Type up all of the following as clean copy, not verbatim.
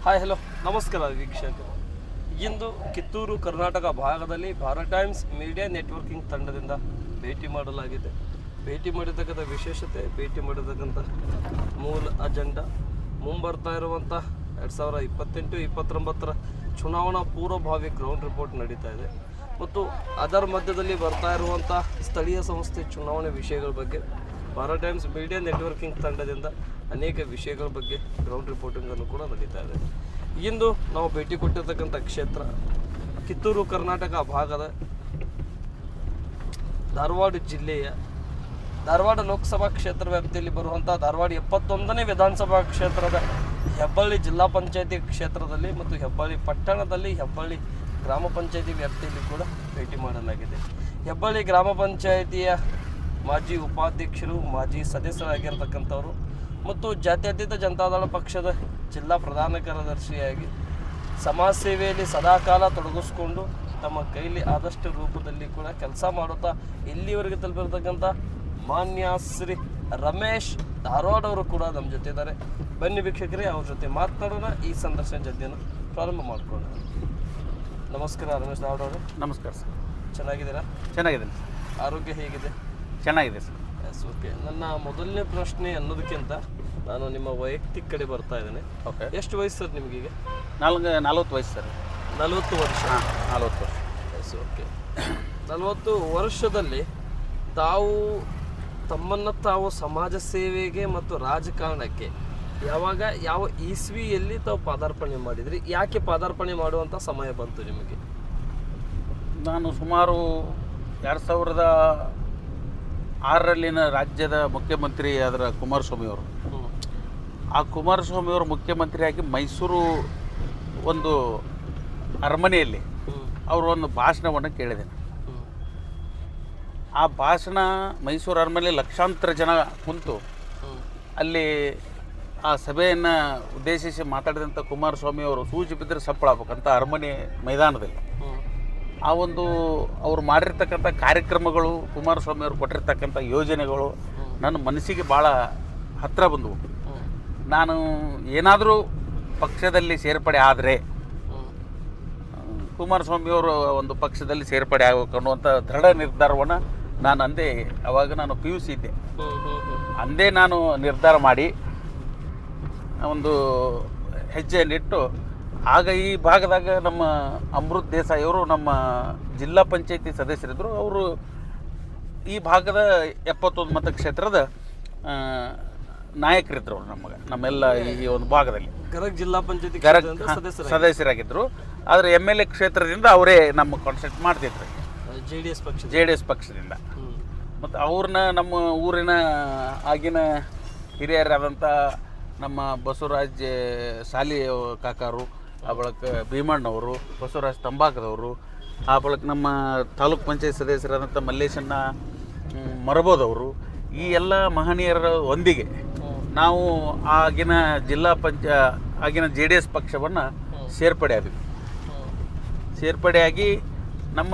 Hi hello ನಮಸ್ಕಾರ ವೀಕ್ಷಕರು. ಇಂದು ಕಿತ್ತೂರು ಕರ್ನಾಟಕ ಭಾಗದಲ್ಲಿ ಭಾರತ್ ಟೈಮ್ಸ್ ಮೀಡಿಯಾ ನೆಟ್ವರ್ಕಿಂಗ್ ತಂಡದಿಂದ ಭೇಟಿ ಮಾಡಲಾಗಿದೆ. ಭೇಟಿ ಮಾಡಿರ್ತಕ್ಕಂಥ ವಿಶೇಷತೆ, ಭೇಟಿ ಮಾಡಿರ್ತಕ್ಕಂಥ ಮೂಲ ಅಜೆಂಡಾ, ಮುಂಬರ್ತಾ ಇರುವಂಥ 2028-29 ಚುನಾವಣಾ ಪೂರ್ವಭಾವಿ ಗ್ರೌಂಡ್ ರಿಪೋರ್ಟ್ ನಡೀತಾ ಇದೆ ಮತ್ತು ಅದರ ಮಧ್ಯದಲ್ಲಿ ಬರ್ತಾ ಇರುವಂಥ ಸ್ಥಳೀಯ ಸಂಸ್ಥೆ ಚುನಾವಣೆ ವಿಷಯಗಳ ಬಗ್ಗೆ ಭಾರತ್ ಟೈಮ್ಸ್ ಮೀಡಿಯಾ ನೆಟ್ವರ್ಕಿಂಗ್ ತಂಡದಿಂದ ಅನೇಕ ವಿಷಯಗಳ ಬಗ್ಗೆ ಗ್ರೌಂಡ್ ರಿಪೋರ್ಟಿಂಗನ್ನು ಕೂಡ ನಡೀತಾ ಇದೆ. ಇಂದು ನಾವು ಭೇಟಿ ಕೊಟ್ಟಿರ್ತಕ್ಕಂಥ ಕ್ಷೇತ್ರ ಕಿತ್ತೂರು ಕರ್ನಾಟಕ ಭಾಗದ ಧಾರವಾಡ ಜಿಲ್ಲೆಯ ಧಾರವಾಡ ಲೋಕಸಭಾ ಕ್ಷೇತ್ರ ವ್ಯಾಪ್ತಿಯಲ್ಲಿ ಬರುವಂಥ ಧಾರವಾಡ 71ನೇ ವಿಧಾನಸಭಾ ಕ್ಷೇತ್ರದ ಹೆಬ್ಬಳ್ಳಿ ಜಿಲ್ಲಾ ಪಂಚಾಯತಿ ಕ್ಷೇತ್ರದಲ್ಲಿ ಮತ್ತು ಹೆಬ್ಬಳ್ಳಿ ಪಟ್ಟಣದಲ್ಲಿ ಹೆಬ್ಬಳ್ಳಿ ಗ್ರಾಮ ಪಂಚಾಯತಿ ವ್ಯಾಪ್ತಿಯಲ್ಲಿ ಕೂಡ ಭೇಟಿ ಮಾಡಲಾಗಿದೆ. ಹೆಬ್ಬಳ್ಳಿ ಗ್ರಾಮ ಪಂಚಾಯತಿಯ ಮಾಜಿ ಉಪಾಧ್ಯಕ್ಷರು, ಮಾಜಿ ಸದಸ್ಯರಾಗಿರ್ತಕ್ಕಂಥವರು ಮತ್ತು ಜಾತ್ಯತೀತ ಜನತಾದಳ ಪಕ್ಷದ ಜಿಲ್ಲಾ ಪ್ರಧಾನ ಕಾರ್ಯದರ್ಶಿಯಾಗಿ ಸಮಾಜ ಸೇವೆಯಲ್ಲಿ ಸದಾಕಾಲ ತೊಡಗಿಸ್ಕೊಂಡು ತಮ್ಮ ಕೈಲಿ ಆದಷ್ಟು ರೂಪದಲ್ಲಿ ಕೂಡ ಕೆಲಸ ಮಾಡುತ್ತಾ ಇಲ್ಲಿವರೆಗೆ ತಲುಪಿರ್ತಕ್ಕಂಥ ಮಾನ್ಯ ಶ್ರೀ ರಮೇಶ್ ಧಾರವಾಡ ಅವರು ಕೂಡ ನಮ್ಮ ಜೊತೆ ಇದ್ದಾರೆ. ಬನ್ನಿ ವೀಕ್ಷಕರೇ, ಅವ್ರ ಜೊತೆ ಮಾತನಾಡೋಣ. ಈ ಸಂದರ್ಶನ ಜೊತೆಯನ್ನು ಪ್ರಾರಂಭ ಮಾಡ್ಕೊಳ್ಳೋಣ. ನಮಸ್ಕಾರ ರಮೇಶ್ ಧಾರವಾಡ ಅವರೇ. ನಮಸ್ಕಾರ ಸರ್. ಚೆನ್ನಾಗಿದ್ದೀರಾ? ಚೆನ್ನಾಗಿದ್ದೀನಿ. ಆರೋಗ್ಯ ಹೇಗಿದೆ? ಚೆನ್ನಾಗಿದೆ ಸರ್. S, okay. ನನ್ನ ಮೊದಲನೇ ಪ್ರಶ್ನೆ ಅನ್ನೋದಕ್ಕಿಂತ ನಾನು ನಿಮ್ಮ ವೈಯಕ್ತಿಕ ಕಡೆ ಬರ್ತಾ ಇದ್ದೇನೆ. ಓಕೆ. ಎಷ್ಟು ವಯಸ್ಸು ಸರ್ ನಿಮಗೀಗ? 40 ವಯಸ್ಸು ಸರ್. 40 ವರ್ಷ. 40 ವರ್ಷ. S, okay. 40 ವರ್ಷದಲ್ಲಿ ತಾವು ತಮ್ಮನ್ನು ತಾವು ಸಮಾಜ ಸೇವೆಗೆ ಮತ್ತು ರಾಜಕಾರಣಕ್ಕೆ ಯಾವಾಗ ಯಾವ ಇಸ್ವಿಯಲ್ಲಿ ತಾವು ಪಾದಾರ್ಪಣೆ ಮಾಡಿದ್ರಿ? ಯಾಕೆ ಪಾದಾರ್ಪಣೆ ಮಾಡುವಂಥ ಸಮಯ ಬಂತು ನಿಮಗೆ? ನಾನು ಸುಮಾರು 2006ರಲ್ಲಿನ ರಾಜ್ಯದ ಮುಖ್ಯಮಂತ್ರಿ ಆದ್ರ ಕುಮಾರಸ್ವಾಮಿ ಅವರು. ಆ ಕುಮಾರಸ್ವಾಮಿ ಅವರು ಮುಖ್ಯಮಂತ್ರಿಯಾಗಿ ಮೈಸೂರು ಒಂದು ಅರಮನೆಯಲ್ಲಿ ಅವರು ಒಂದು ಭಾಷಣವನ್ನು ಕೇಳಿದ್ದೇನೆ. ಆ ಭಾಷಣ ಮೈಸೂರು ಅರಮನೆಯಲ್ಲಿ ಲಕ್ಷಾಂತರ ಜನ ಕುಂತು ಅಲ್ಲಿ ಆ ಸಭೆಯನ್ನು ಉದ್ದೇಶಿಸಿ ಮಾತಾಡಿದಂಥ ಕುಮಾರಸ್ವಾಮಿ ಅವರು ಸೂಜಿ ಬಿದ್ದರೆ ಸಪ್ಪಳಾಗಬೇಕಂತ ಅರಮನೆ ಮೈದಾನದಲ್ಲಿ ಆ ಒಂದು ಅವ್ರು ಮಾಡಿರ್ತಕ್ಕಂಥ ಕಾರ್ಯಕ್ರಮಗಳು, ಕುಮಾರಸ್ವಾಮಿ ಅವರು ಕೊಟ್ಟಿರ್ತಕ್ಕಂಥ ಯೋಜನೆಗಳು ನನ್ನ ಮನಸ್ಸಿಗೆ ಭಾಳ ಹತ್ತಿರ ಬಂದವು. ನಾನು ಏನಾದರೂ ಪಕ್ಷದಲ್ಲಿ ಸೇರ್ಪಡೆ ಆದರೆ ಕುಮಾರಸ್ವಾಮಿಯವರು ಒಂದು ಪಕ್ಷದಲ್ಲಿ ಸೇರ್ಪಡೆ ಆಗಬೇಕು ಅನ್ನುವಂಥ ದೃಢ ನಿರ್ಧಾರವನ್ನು ನಾನು ಅಂದೇ, ಅವಾಗ ನಾನು PUC ಇದ್ದೆ, ಅಂದೇ ನಾನು ನಿರ್ಧಾರ ಮಾಡಿ ಒಂದು ಹೆಜ್ಜೆಯನ್ನಿಟ್ಟು ಆಗ ಈ ಭಾಗದಾಗ ನಮ್ಮ ಅಮೃತ್ ದೇಸಾಯಿ ಅವರು ನಮ್ಮ ಜಿಲ್ಲಾ ಪಂಚಾಯತಿ ಸದಸ್ಯರಿದ್ದರು. ಅವರು ಈ ಭಾಗದ 71 ಮತಕ್ಷೇತ್ರದ ನಾಯಕರಿದ್ದರು. ನಮ್ಮೆಲ್ಲ ಈ ಒಂದು ಭಾಗದಲ್ಲಿ ಗದಗ ಜಿಲ್ಲಾ ಪಂಚಾಯತಿ ಸದಸ್ಯರಾಗಿದ್ದರು. ಆದರೆ MLA ಕ್ಷೇತ್ರದಿಂದ ಅವರೇ ನಮ್ಮ ಕಾನ್ಸೆಪ್ಟ್ ಮಾಡ್ತಿದ್ರು, JDS ಪಕ್ಷದಿಂದ. ಮತ್ತು ಅವ್ರನ್ನ ನಮ್ಮ ಊರಿನ ಆಗಿನ ಹಿರಿಯರಾದಂಥ ನಮ್ಮ ಬಸವರಾಜ್ ಸಾಲಿ ಕಾಕಾರು, ಆ ಬಳಿಕ ಭೀಮಣ್ಣವರು, ಬಸವರಾಜ್ ತಂಬಾಕದವರು, ಆ ಬಳಿಕ ನಮ್ಮ ತಾಲೂಕ್ ಪಂಚಾಯತ್ ಸದಸ್ಯರಾದಂಥ ಮಲ್ಲೇಶಣ್ಣ ಮರಬೋದವರು, ಈ ಎಲ್ಲ ಮಹನೀಯರ ಒಂದಿಗೆ ನಾವು ಆಗಿನ ಆಗಿನ JDS ಪಕ್ಷವನ್ನು ಸೇರ್ಪಡೆಯಾಗಿ ನಮ್ಮ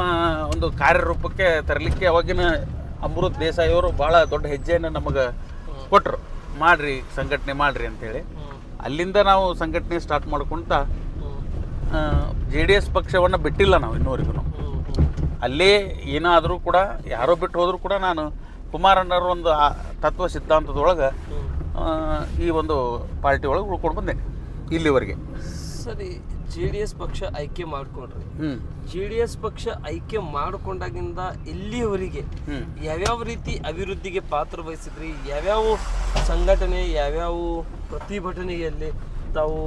ಒಂದು ಕಾರ್ಯರೂಪಕ್ಕೆ ತರಲಿಕ್ಕೆ ಅವಾಗಿನ ಅಮೃತ್ ದೇಸಾಯಿಯವರು ಭಾಳ ದೊಡ್ಡ ಹೆಜ್ಜೆಯನ್ನು ನಮಗೆ ಕೊಟ್ಟರು. ಮಾಡಿರಿ, ಸಂಘಟನೆ ಮಾಡಿರಿ ಅಂಥೇಳಿ. ಅಲ್ಲಿಂದ ನಾವು ಸಂಘಟನೆ ಸ್ಟಾರ್ಟ್ ಮಾಡ್ಕೊತ JDS ಪಕ್ಷವನ್ನು ಬಿಟ್ಟಿಲ್ಲ ನಾವು ಇನ್ನೂವರೆಗೂ. ಅಲ್ಲೇ ಏನಾದರೂ ಕೂಡ ಯಾರೋ ಬಿಟ್ಟು ಹೋದರೂ ಕೂಡ ನಾನು ಕುಮಾರಣ್ಣರ ಒಂದು ತತ್ವ ಸಿದ್ಧಾಂತದೊಳಗೆ ಈ ಒಂದು ಪಾರ್ಟಿ ಒಳಗೆ ಉಳ್ಕೊಂಡು ಬಂದೆ ಇಲ್ಲಿವರೆಗೆ. ಸರಿ, JDS ಪಕ್ಷ ಆಯ್ಕೆ ಮಾಡ್ಕೊಂಡ್ರಿ. JDS ಪಕ್ಷ ಆಯ್ಕೆ ಮಾಡ್ಕೊಂಡಾಗಿಂದ ಇಲ್ಲಿಯವರೆಗೆ ಯಾವ್ಯಾವ ರೀತಿ ಅಭಿವೃದ್ಧಿಗೆ ಪಾತ್ರ ವಹಿಸಿದ್ರಿ? ಯಾವ್ಯಾವ ಸಂಘಟನೆ, ಯಾವ್ಯಾವ ಪ್ರತಿಭಟನೆಯಲ್ಲಿ ತಾವು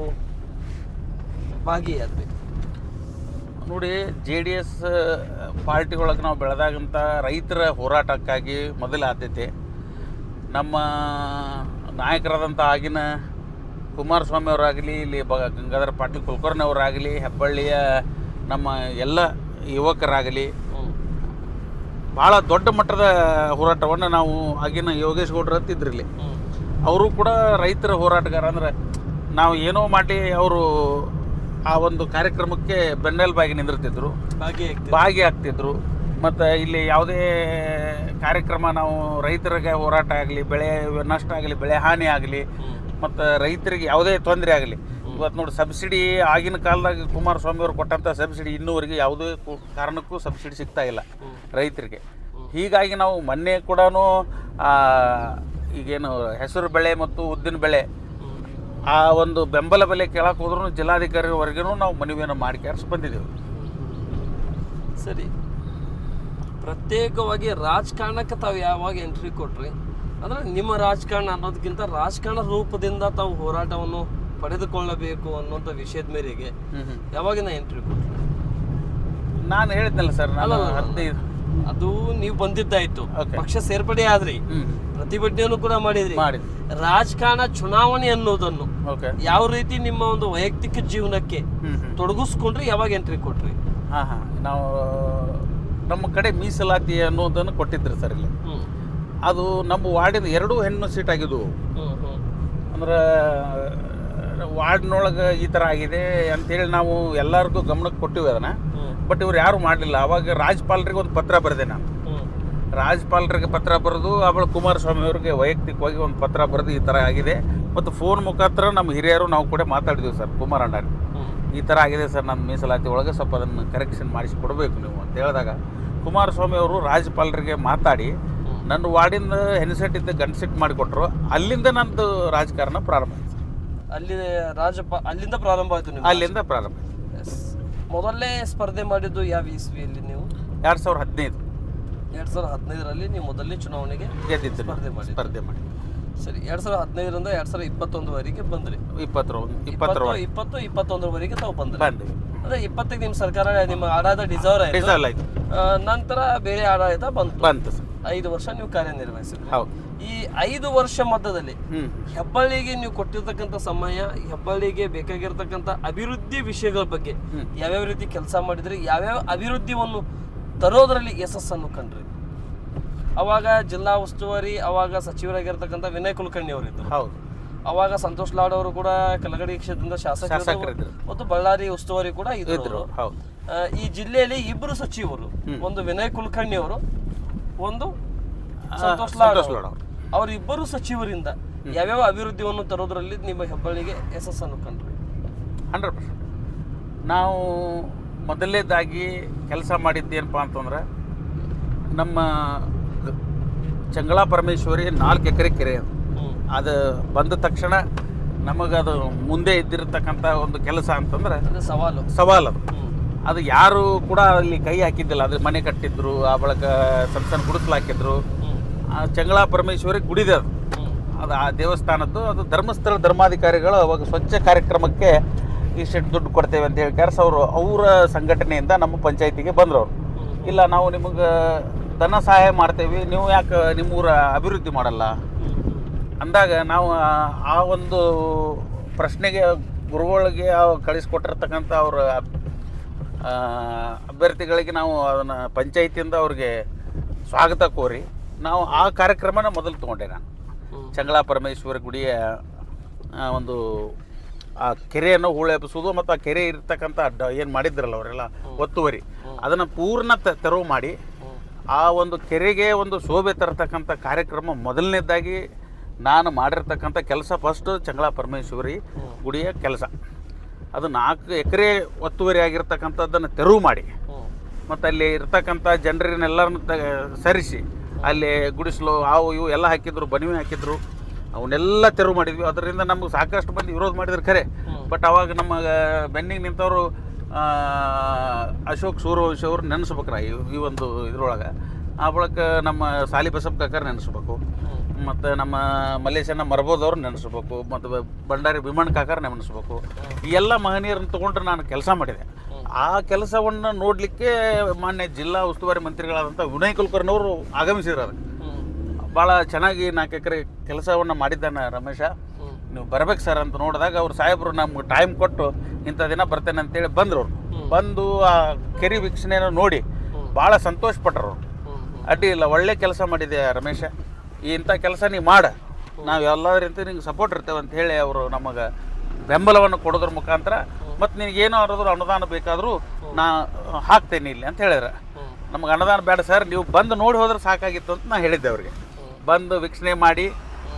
ಭಾಗಿಯಾದ್ರಿ? ನೋಡಿ, JDS ಪಾರ್ಟಿ ಒಳಗೆ ನಾವು ಬೆಳೆದಾಗಂಥ ರೈತರ ಹೋರಾಟಕ್ಕಾಗಿ ಮೊದಲ ಆದ್ಯತೆ. ನಮ್ಮ ನಾಯಕರಾದಂಥ ಆಗಿನ ಕುಮಾರಸ್ವಾಮಿ ಅವರಾಗಲಿ, ಇಲ್ಲಿ ಗಂಗಾಧರ ಪಾಟೀಲ್ ಕುಲಕರ್ಣಿ ಅವರಾಗಲಿ, ಹೆಬ್ಬಳ್ಳಿಯ ನಮ್ಮ ಎಲ್ಲ ಯುವಕರಾಗಲಿ ಭಾಳ ದೊಡ್ಡ ಮಟ್ಟದ ಹೋರಾಟವನ್ನು ನಾವು ಆಗಿನ ಯೋಗೇಶ್ ಗೌಡ್ರು ಅಂತಿದ್ರಲ್ಲಿ. ಅವರು ಕೂಡ ರೈತರ ಹೋರಾಟಗಾರ. ಅಂದರೆ ನಾವು ಏನೋ ಮಾಡಿ ಅವರು ಆ ಒಂದು ಕಾರ್ಯಕ್ರಮಕ್ಕೆ ಬೆನ್ನೆಲುಬಾಗಿ ನಿಂದಿರ್ತಿದ್ರು, ಭಾಗಿಯಾಗ್ತಿದ್ರು. ಮತ್ತು ಇಲ್ಲಿ ಯಾವುದೇ ಕಾರ್ಯಕ್ರಮ ನಾವು ರೈತರಿಗೆ ಹೋರಾಟ ಆಗಲಿ, ಬೆಳೆ ನಷ್ಟ ಆಗಲಿ, ಬೆಳೆ ಹಾನಿ ಆಗಲಿ, ಮತ್ತು ರೈತರಿಗೆ ಯಾವುದೇ ತೊಂದರೆ ಆಗಲಿ, ಇವತ್ತು ನೋಡಿ ಸಬ್ಸಿಡಿ ಆಗಿನ ಕಾಲದಾಗ ಕುಮಾರಸ್ವಾಮಿ ಅವರು ಕೊಟ್ಟಂಥ ಸಬ್ಸಿಡಿ ಇನ್ನೂವರೆಗೆ ಯಾವುದೇ ಕಾರಣಕ್ಕೂ ಸಬ್ಸಿಡಿ ಸಿಗ್ತಾ ಇಲ್ಲ ರೈತರಿಗೆ. ಹೀಗಾಗಿ ನಾವು ಮೊನ್ನೆ ಕೂಡ ಈಗೇನು ಹೆಸರು ಬೆಳೆ ಮತ್ತು ಉದ್ದಿನ ಬೆಳೆ ಆ ಒಂದು ಬೆಂಬಲ ಬೆಲೆ ಕೇಳಕ್ಕೆ ಹೋದ್ರೂ ಜಿಲ್ಲಾಧಿಕಾರಿವರೆಗೂ ನಾವು ಮನವಿಯನ್ನು ಮಾಡಿ ಬಂದಿದ್ದೇವೆ. ಸರಿ, ಪ್ರತ್ಯೇಕವಾಗಿ ರಾಜಕಾರಣಕ್ಕೆ ತಾವು ಯಾವಾಗ ಎಂಟ್ರಿ ಕೊಟ್ರಿ? ಅಂದರೆ ನಿಮ್ಮ ರಾಜಕಾರಣ ಅನ್ನೋದಕ್ಕಿಂತ ರಾಜಕಾರಣ ರೂಪದಿಂದ ತಾವು ಹೋರಾಟವನ್ನು ಪಡೆದುಕೊಳ್ಳಬೇಕು ಅನ್ನೋಂಥ ವಿಷಯದ ಮೇರೆಗೆ ಯಾವಾಗಿನ ಎಂಟ್ರಿ ಕೊಟ್ರಿ? ನಾನು ಹೇಳಿದ್ನಲ್ಲ ಸರ್, ನಾನು 15 ಅದು ನೀವು ಬಂದಿದ್ದಾಯ್ತು, ಪಕ್ಷ ಸೇರ್ಪಡೆ ಆದ್ರಿ, ಪ್ರತಿಭಟನೆಯನ್ನು ಕೂಡ ಮಾಡಿದ್ರಿ. ರಾಜಕಾರಣ ಚುನಾವಣೆ ಅನ್ನೋದನ್ನು ಯಾವ ರೀತಿ ನಿಮ್ಮ ಒಂದು ವೈಯಕ್ತಿಕ ಜೀವನಕ್ಕೆ ತೊಡಗಿಸ್ಕೊಂಡ್ರಿ, ಯಾವಾಗ ಎಂಟ್ರಿ ಕೊಟ್ರಿ? ನಾವು ನಮ್ಮ ಕಡೆ ಮೀಸಲಾತಿ ಅನ್ನೋದನ್ನು ಕೊಟ್ಟಿದ್ರು ಸರ್. ಇಲ್ಲಿ ಅದು ನಮ್ಮ ವಾರ್ಡಿನ 2 ಹೆಣ್ಣು ಸೀಟ್ ಆಗಿದ್ವು. ಅಂದ್ರೆ ವಾರ್ಡ್ನೊಳಗೆ ಈ ಥರ ಆಗಿದೆ ಅಂತೇಳಿ ನಾವು ಎಲ್ಲರಿಗೂ ಗಮನಕ್ಕೆ ಕೊಟ್ಟಿವಿ ಅದನ್ನು. ಬಟ್ ಇವ್ರು ಯಾರು ಮಾಡಲಿಲ್ಲ. ಅವಾಗ ರಾಜ್ಯಪಾಲರಿಗೆ ಒಂದು ಪತ್ರ ಬರೆದೆ ನಾನು. ರಾಜ್ಯಪಾಲರಿಗೆ ಪತ್ರ ಬರೆದು ಆಮೇಲೆ ಕುಮಾರಸ್ವಾಮಿ ಅವ್ರಿಗೆ ವೈಯಕ್ತಿಕವಾಗಿ ಒಂದು ಪತ್ರ ಬರೆದು ಈ ಥರ ಆಗಿದೆ, ಮತ್ತು ಫೋನ್ ಮುಖಾಂತರ ನಮ್ಮ ಹಿರಿಯರು ನಾವು ಕೂಡ ಮಾತಾಡಿದ್ವಿ ಸರ್. ಕುಮಾರಣ್ಣ ಈ ಥರ ಆಗಿದೆ ಸರ್, ನನ್ನ ಮೀಸಲಾತಿ ಒಳಗೆ ಸ್ವಲ್ಪ ಅದನ್ನು ಕರೆಕ್ಷನ್ ಮಾಡಿಸಿ ಕೊಡಬೇಕು ನೀವು ಅಂತ ಹೇಳಿದಾಗ ಕುಮಾರಸ್ವಾಮಿ ಅವರು ರಾಜ್ಯಪಾಲರಿಗೆ ಮಾತಾಡಿ ನನ್ನ ವಾರ್ಡಿಂದ ಹೆಣ್ಸೆಟ್ ಇದ್ದ ಗಂಡ್ಸೆಟ್ ಮಾಡಿಕೊಟ್ರು. ಅಲ್ಲಿಂದ ನಂದು ರಾಜಕಾರಣ ಪ್ರಾರಂಭ ಆಯಿತು. ಅಲ್ಲಿಂದ ಪ್ರಾರಂಭ ಆಯಿತು. ಅಲ್ಲಿಂದ ಪ್ರಾರಂಭ ಆಯಿತು. ಮೊದಲನೇ ಸ್ಪರ್ಧೆ ಮಾಡಿದ್ದು ಯಾವ ಇಸ್ವಿಯಲ್ಲಿ ನೀವು? 2015. 2015ರಲ್ಲಿ ನೀವು ಮೊದಲನೇ ಚುನಾವಣೆಗೆ ಗೆದ್ದಿದ್ದು ಸ್ಪರ್ಧೆ ಮಾಡಿ. ಸರಿ, 2015ರಿಂದ 2021ವರೆಗೆ ಬಂದ್ರಿ. 21ವರೆಗೆ ತಾವು ಬಂದ್ರಿ. ಅಂದ್ರೆ 20ಕ್ಕೆ ನಿಮ್ಮ ಸರ್ಕಾರ ನಿಮ್ಮ ಆಡಳಿತ ಡಿಸರ್ವ್ ಆಯ್ತು. ನಂತರ ಬೇರೆ ಆಡಳಿತ ಬಂತು. 5 ವರ್ಷ ನೀವು ಕಾರ್ಯನಿರ್ವಹಿಸಿದ್ರಿ. ಈ 5 ವರ್ಷ ಮಧ್ಯದಲ್ಲಿ ಹೆಬ್ಬಳ್ಳಿಗೆ ನೀವು ಕೊಟ್ಟಿರ್ತಕ್ಕಂಥ ಸಮಯ, ಹೆಬ್ಬಳ್ಳಿಗೆ ಬೇಕಾಗಿರ್ತಕ್ಕಂಥ ಅಭಿವೃದ್ಧಿ ವಿಷಯಗಳ ಬಗ್ಗೆ ಯಾವ್ಯಾವ ರೀತಿ ಕೆಲಸ ಮಾಡಿದ್ರಿ, ಯಾವ್ಯಾವ ಅಭಿವೃದ್ಧಿಯನ್ನು ತರೋದ್ರಲ್ಲಿ ಯಶಸ್ಸನ್ನು ಕಂಡ್ರಿ? ಅವಾಗ ಜಿಲ್ಲಾ ಉಸ್ತುವಾರಿ ಅವಾಗ ಸಚಿವರಾಗಿರ್ತಕ್ಕಂಥ ವಿನಯ್ ಕುಲಕರ್ಣಿ ಅವರು ಇದ್ದರು. ಅವಾಗ ಸಂತೋಷ್ ಲಾಡ್ ಅವರು ಕೂಡ ಕಲಗಡಿ ಕ್ಷೇತ್ರದಿಂದ ಶಾಸಕರಿದ್ದರು ಮತ್ತು ಬಳ್ಳಾರಿ ಉಸ್ತುವಾರಿ ಕೂಡ ಇದ್ದರು. ಈ ಜಿಲ್ಲೆಯಲ್ಲಿ 2 ಸಚಿವರು, ಒಂದು ವಿನಯ್ ಕುಲಕರ್ಣಿ ಅವರು, ಒಂದು ಸಂತೋಷ್ ಲಾಡ್ ಅವರು. ಅವರಿಬ್ಬರು ಸಚಿವರಿಂದ ಯಾವ್ಯಾವ ಅಭಿವೃದ್ಧಿಯನ್ನು ತರೋದ್ರಲ್ಲಿ ನಿಮ್ಮ ಹೆಬ್ಬಳ್ಳಿಗೆ ಯಶಸ್ಸನ್ನು ಕಂಡ್ರಿ? 100%. ನಾವು ಮೊದಲನೇದಾಗಿ ಕೆಲಸ ಮಾಡಿದ್ದೇನಪ್ಪ ಅಂತಂದ್ರೆ, ನಮ್ಮ ಚಂಗಳಾ ಪರಮೇಶ್ವರಿ 4 ಎಕರೆ ಕೆರೆ ಅದು ಬಂದ ತಕ್ಷಣ ನಮಗದು ಮುಂದೆ ಇದ್ದಿರತಕ್ಕಂಥ ಒಂದು ಕೆಲಸ ಅಂತಂದ್ರೆ ಸವಾಲು. ಅದು ಯಾರು ಕೂಡ ಅಲ್ಲಿ ಕೈ ಹಾಕಿದ್ದಿಲ್ಲ. ಅದ್ರ ಮನೆ ಕಟ್ಟಿದ್ರು, ಆ ಬಳಿಕ ಸಣ್ಣ ಗುಡಿಸ್ಲು ಹಾಕಿದ್ರು. ಚಂಗಳಾ ಪರಮೇಶ್ವರಿ ಗುಡಿದೆ ಅದು ಆ ದೇವಸ್ಥಾನದ್ದು. ಅದು ಧರ್ಮಸ್ಥಳ ಧರ್ಮಾಧಿಕಾರಿಗಳು ಅವಾಗ ಸ್ವಚ್ಛ ಕಾರ್ಯಕ್ರಮಕ್ಕೆ ಇಷ್ಟು ದುಡ್ಡು ಕೊಡ್ತೇವೆ ಅಂತ ಹೇಳಿ ಅವರ ಸಂಘಟನೆಯಿಂದ ನಮ್ಮ ಪಂಚಾಯತಿಗೆ ಬಂದರು. ಅವರು ಇಲ್ಲ, ನಾವು ನಿಮಗೆ ಧನ ಸಹಾಯ ಮಾಡ್ತೇವೆ, ನೀವು ಯಾಕೆ ನಿಮ್ಮೂರ ಅಭಿವೃದ್ಧಿ ಮಾಡಲ್ಲ ಅಂದಾಗ ನಾವು ಆ ಒಂದು ಪ್ರಶ್ನೆಗೆ ಗುರುಗಳಿಗೆ ಕಳಿಸ್ಕೊಟ್ಟಿರ್ತಕ್ಕಂಥ ಅವರ ಅಭ್ಯರ್ಥಿಗಳಿಗೆ ನಾವು ಅದನ್ನು ಪಂಚಾಯತಿಯಿಂದ ಅವ್ರಿಗೆ ಸ್ವಾಗತ ಕೋರಿ ನಾವು ಆ ಕಾರ್ಯಕ್ರಮನ ಮೊದಲು ತೊಗೊಂಡೆ. ನಾನು ಚಂಗಳಾ ಪರಮೇಶ್ವರ ಗುಡಿಯ ಒಂದು ಆ ಕೆರೆಯನ್ನು ಹೂಳೆಬ್ಬಿಸೋದು ಮತ್ತು ಆ ಕೆರೆ ಇರ್ತಕ್ಕಂಥ ಏನು ಮಾಡಿದ್ರಲ್ಲ ಅವರೆಲ್ಲ ಒತ್ತುವರಿ, ಅದನ್ನು ಪೂರ್ಣ ತೆರವು ಮಾಡಿ ಆ ಒಂದು ಕೆರೆಗೆ ಒಂದು ಶೋಭೆ ತರತಕ್ಕಂಥ ಕಾರ್ಯಕ್ರಮ ಮೊದಲನೇದಾಗಿ ನಾನು ಮಾಡಿರ್ತಕ್ಕಂಥ ಕೆಲಸ. ಫಸ್ಟು ಚಂಗಳಾ ಪರಮೇಶ್ವರಿ ಗುಡಿಯ ಕೆಲಸ. ಅದು 4 ಎಕರೆ ಒತ್ತುವರಿ ಆಗಿರ್ತಕ್ಕಂಥದ್ದನ್ನು ತೆರವು ಮಾಡಿ ಮತ್ತು ಅಲ್ಲಿ ಇರ್ತಕ್ಕಂಥ ಜನರನ್ನೆಲ್ಲರನ್ನು ಸರಿಸಿ ಅಲ್ಲಿ ಗುಡಿಸಲು ಅವು ಇವು ಎಲ್ಲ ಹಾಕಿದ್ರು, ಬನಿವೆ ಹಾಕಿದ್ರು, ಅವನ್ನೆಲ್ಲ ತೆರವು ಮಾಡಿದ್ವಿ. ಅದರಿಂದ ನಮಗೆ ಸಾಕಷ್ಟು ಮಂದಿ ವಿರೋಧ ಮಾಡಿದ್ರು ಖರೆ. ಬಟ್ ಅವಾಗ ನಮ್ಮ ಬೆನ್ನಿಗೆ ನಿಂತವರು ಅಶೋಕ್ ಸೂರ್ಯವಂಶಿ ಅವರು ನೆನೆಸ್ಬೇಕ್ರ ಈ ಒಂದು ಇದ್ರೊಳಗೆ. ಆ ಬಳಿಕ ನಮ್ಮ ಸಾಲಿ ಬಸಪ್ಪ ಕಾಕರ್ ನೆನೆಸ್ಬೇಕು, ಮತ್ತು ನಮ್ಮ ಮಲ್ಲೇಶನ ಮರಬೋದವ್ರು ನೆನೆಸ್ಬೇಕು, ಮತ್ತು ಭಂಡಾರಿ ಭೀಮಣ್ಣ ಕಾಕರ್ ನೆನೆಸ್ಬೇಕು. ಈ ಎಲ್ಲ ಮಹನೀಯರನ್ನು ತೊಗೊಂಡ್ರೆ ನಾನು ಕೆಲಸ ಮಾಡಿದೆ. ಆ ಕೆಲಸವನ್ನು ನೋಡಲಿಕ್ಕೆ ಮಾನ್ಯ ಜಿಲ್ಲಾ ಉಸ್ತುವಾರಿ ಮಂತ್ರಿಗಳಾದಂಥ ವಿನಯ್ ಕುಲಕರ್ಣಿಯವರು ಆಗಮಿಸಿದ್ರು. ಅದಕ್ಕೆ ಭಾಳ ಚೆನ್ನಾಗಿ 4 ಎಕರೆ ಕೆಲಸವನ್ನು ಮಾಡಿದ್ದಾನೆ ರಮೇಶ, ನೀವು ಬರ್ಬೇಕು ಸರ್ ಅಂತ ನೋಡಿದಾಗ ಅವ್ರು ಸಾಹೇಬರು ನಮ್ಗೆ ಟೈಮ್ ಕೊಟ್ಟು ಇಂಥ ದಿನ ಬರ್ತೇನೆ ಅಂತೇಳಿ ಬಂದರು. ಅವರು ಬಂದು ಆ ಕೆರೆ ವೀಕ್ಷಣೆಯನ್ನು ನೋಡಿ ಭಾಳ ಸಂತೋಷಪಟ್ಟರು. ಅಡ್ಡಿ ಇಲ್ಲ, ಒಳ್ಳೆ ಕೆಲಸ ಮಾಡಿದೆ ರಮೇಶ, ಇಂಥ ಕೆಲಸ ನೀವು ಮಾಡ, ನಾವು ಎಲ್ಲ ರೀತಿ ನಿಂಗೆ ಸಪೋರ್ಟ್ ಇರ್ತೇವೆ ಅಂತ ಹೇಳಿ ಅವರು ನಮಗೆ ಬೆಂಬಲವನ್ನು ಕೊಡೋದ್ರ ಮುಖಾಂತರ, ಮತ್ತು ನಿನಗೇನೋ ಅನ್ನೋದ್ರು ಅನುದಾನ ಬೇಕಾದರೂ ನಾ ಹಾಕ್ತೇನೆ ಇಲ್ಲಿ ಅಂತ ಹೇಳಿದ್ರೆ, ನಮಗೆ ಅನುದಾನ ಬೇಡ ಸರ್, ನೀವು ಬಂದು ನೋಡಿ ಹೋದ್ರೆ ಸಾಕಾಗಿತ್ತು ಅಂತ ನಾನು ಹೇಳಿದ್ದೆ ಅವ್ರಿಗೆ. ಬಂದು ವೀಕ್ಷಣೆ ಮಾಡಿ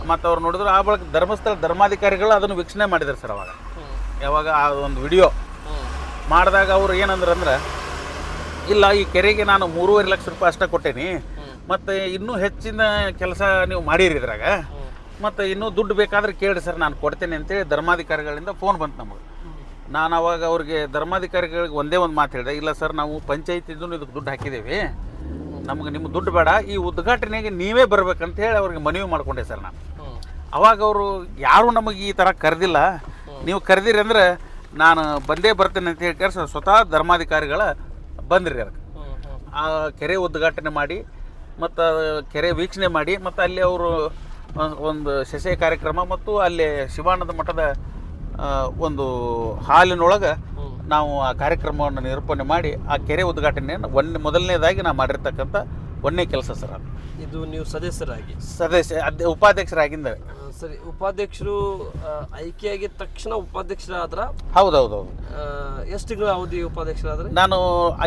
ಮತ್ತು ಅವ್ರು ನೋಡಿದ್ರು. ಆ ಬಳಿಕ ಧರ್ಮಸ್ಥಳ ಧರ್ಮಾಧಿಕಾರಿಗಳು ಅದನ್ನು ವೀಕ್ಷಣೆ ಮಾಡಿದ್ರು ಸರ್. ಅವಾಗ ಯಾವಾಗ ಆ ಒಂದು ವಿಡಿಯೋ ಮಾಡಿದಾಗ ಅವ್ರು ಏನಂದ್ರೆ ಇಲ್ಲ ಈ ಕೆರೆಗೆ ನಾನು 3.5 ಲಕ್ಷ ರೂಪಾಯಿ ಅಷ್ಟೇ ಕೊಟ್ಟೇನಿ, ಮತ್ತು ಇನ್ನೂ ಹೆಚ್ಚಿನ ಕೆಲಸ ನೀವು ಮಾಡಿರಿ ಇದ್ರಾಗ, ಮತ್ತು ಇನ್ನೂ ದುಡ್ಡು ಬೇಕಾದ್ರೆ ಕೇಳಿ ಸರ್ ನಾನು ಕೊಡ್ತೇನೆ ಅಂತೇಳಿ ಧರ್ಮಾಧಿಕಾರಿಗಳಿಂದ ಫೋನ್ ಬಂತು ನಮಗೆ. ನಾನು ಅವಾಗ ಅವ್ರಿಗೆ ಧರ್ಮಾಧಿಕಾರಿಗಳಿಗೆ ಒಂದೇ ಒಂದು ಮಾತು ಹೇಳಿದೆ, ಇಲ್ಲ ಸರ್ ನಾವು ಪಂಚಾಯತಿಂದೂ ಇದಕ್ಕೆ ದುಡ್ಡು ಹಾಕಿದ್ದೇವೆ, ನಮ್ಗೆ ನಿಮ್ಮ ದುಡ್ಡು ಬೇಡ, ಈ ಉದ್ಘಾಟನೆಗೆ ನೀವೇ ಬರ್ಬೇಕಂತ ಹೇಳಿ ಅವ್ರಿಗೆ ಮನವಿ ಮಾಡಿಕೊಂಡೆ ಸರ್ ನಾನು. ಅವಾಗ ಅವರು ಯಾರೂ ನಮಗೆ ಈ ಥರ ಕರೆದಿಲ್ಲ, ನೀವು ಕರೆದಿರಿ ಅಂದ್ರೆ ನಾನು ಬಂದೇ ಬರ್ತೇನೆ ಅಂತ ಹೇಳಿ ಸ್ವತಃ ಧರ್ಮಾಧಿಕಾರಿಗಳ ಬಂದ್ರಿ ಅದಕ್ಕೆ. ಆ ಕೆರೆ ಉದ್ಘಾಟನೆ ಮಾಡಿ ಮತ್ತು ಕೆರೆ ವೀಕ್ಷಣೆ ಮಾಡಿ, ಮತ್ತು ಅಲ್ಲಿ ಅವರು ಒಂದು ಸಸ್ಯ ಕಾರ್ಯಕ್ರಮ ಮತ್ತು ಅಲ್ಲಿ ಶಿವಾನಂದ ಮಠದ ಒಂದು ಹಾಲಿನೊಳಗೆ ನಾವು ಆ ಕಾರ್ಯಕ್ರಮವನ್ನು ನಿರೂಪಣೆ ಮಾಡಿ ಆ ಕೆರೆ ಉದ್ಘಾಟನೆಯನ್ನು ಮೊದಲನೇದಾಗಿ ನಾವು ಮಾಡಿರ್ತಕ್ಕಂಥ ಒಂದೇ ಕೆಲಸ ಸರ್ ಅದು. ಇದು ನೀವು ಸದಸ್ಯರಾಗಿ ಉಪಾಧ್ಯಕ್ಷರಾಗಿಂದ ಸರಿ. ಉಪಾಧ್ಯಕ್ಷರು ಆಯ್ಕೆಯಾಗಿದ ತಕ್ಷಣ ಉಪಾಧ್ಯಕ್ಷರಾದ್ರ? ಹೌದೌದು. ಎಷ್ಟು ತಿಂಗಳ ಅವಧಿ ಉಪಾಧ್ಯಕ್ಷರಾದ್ರೆ? ನಾನು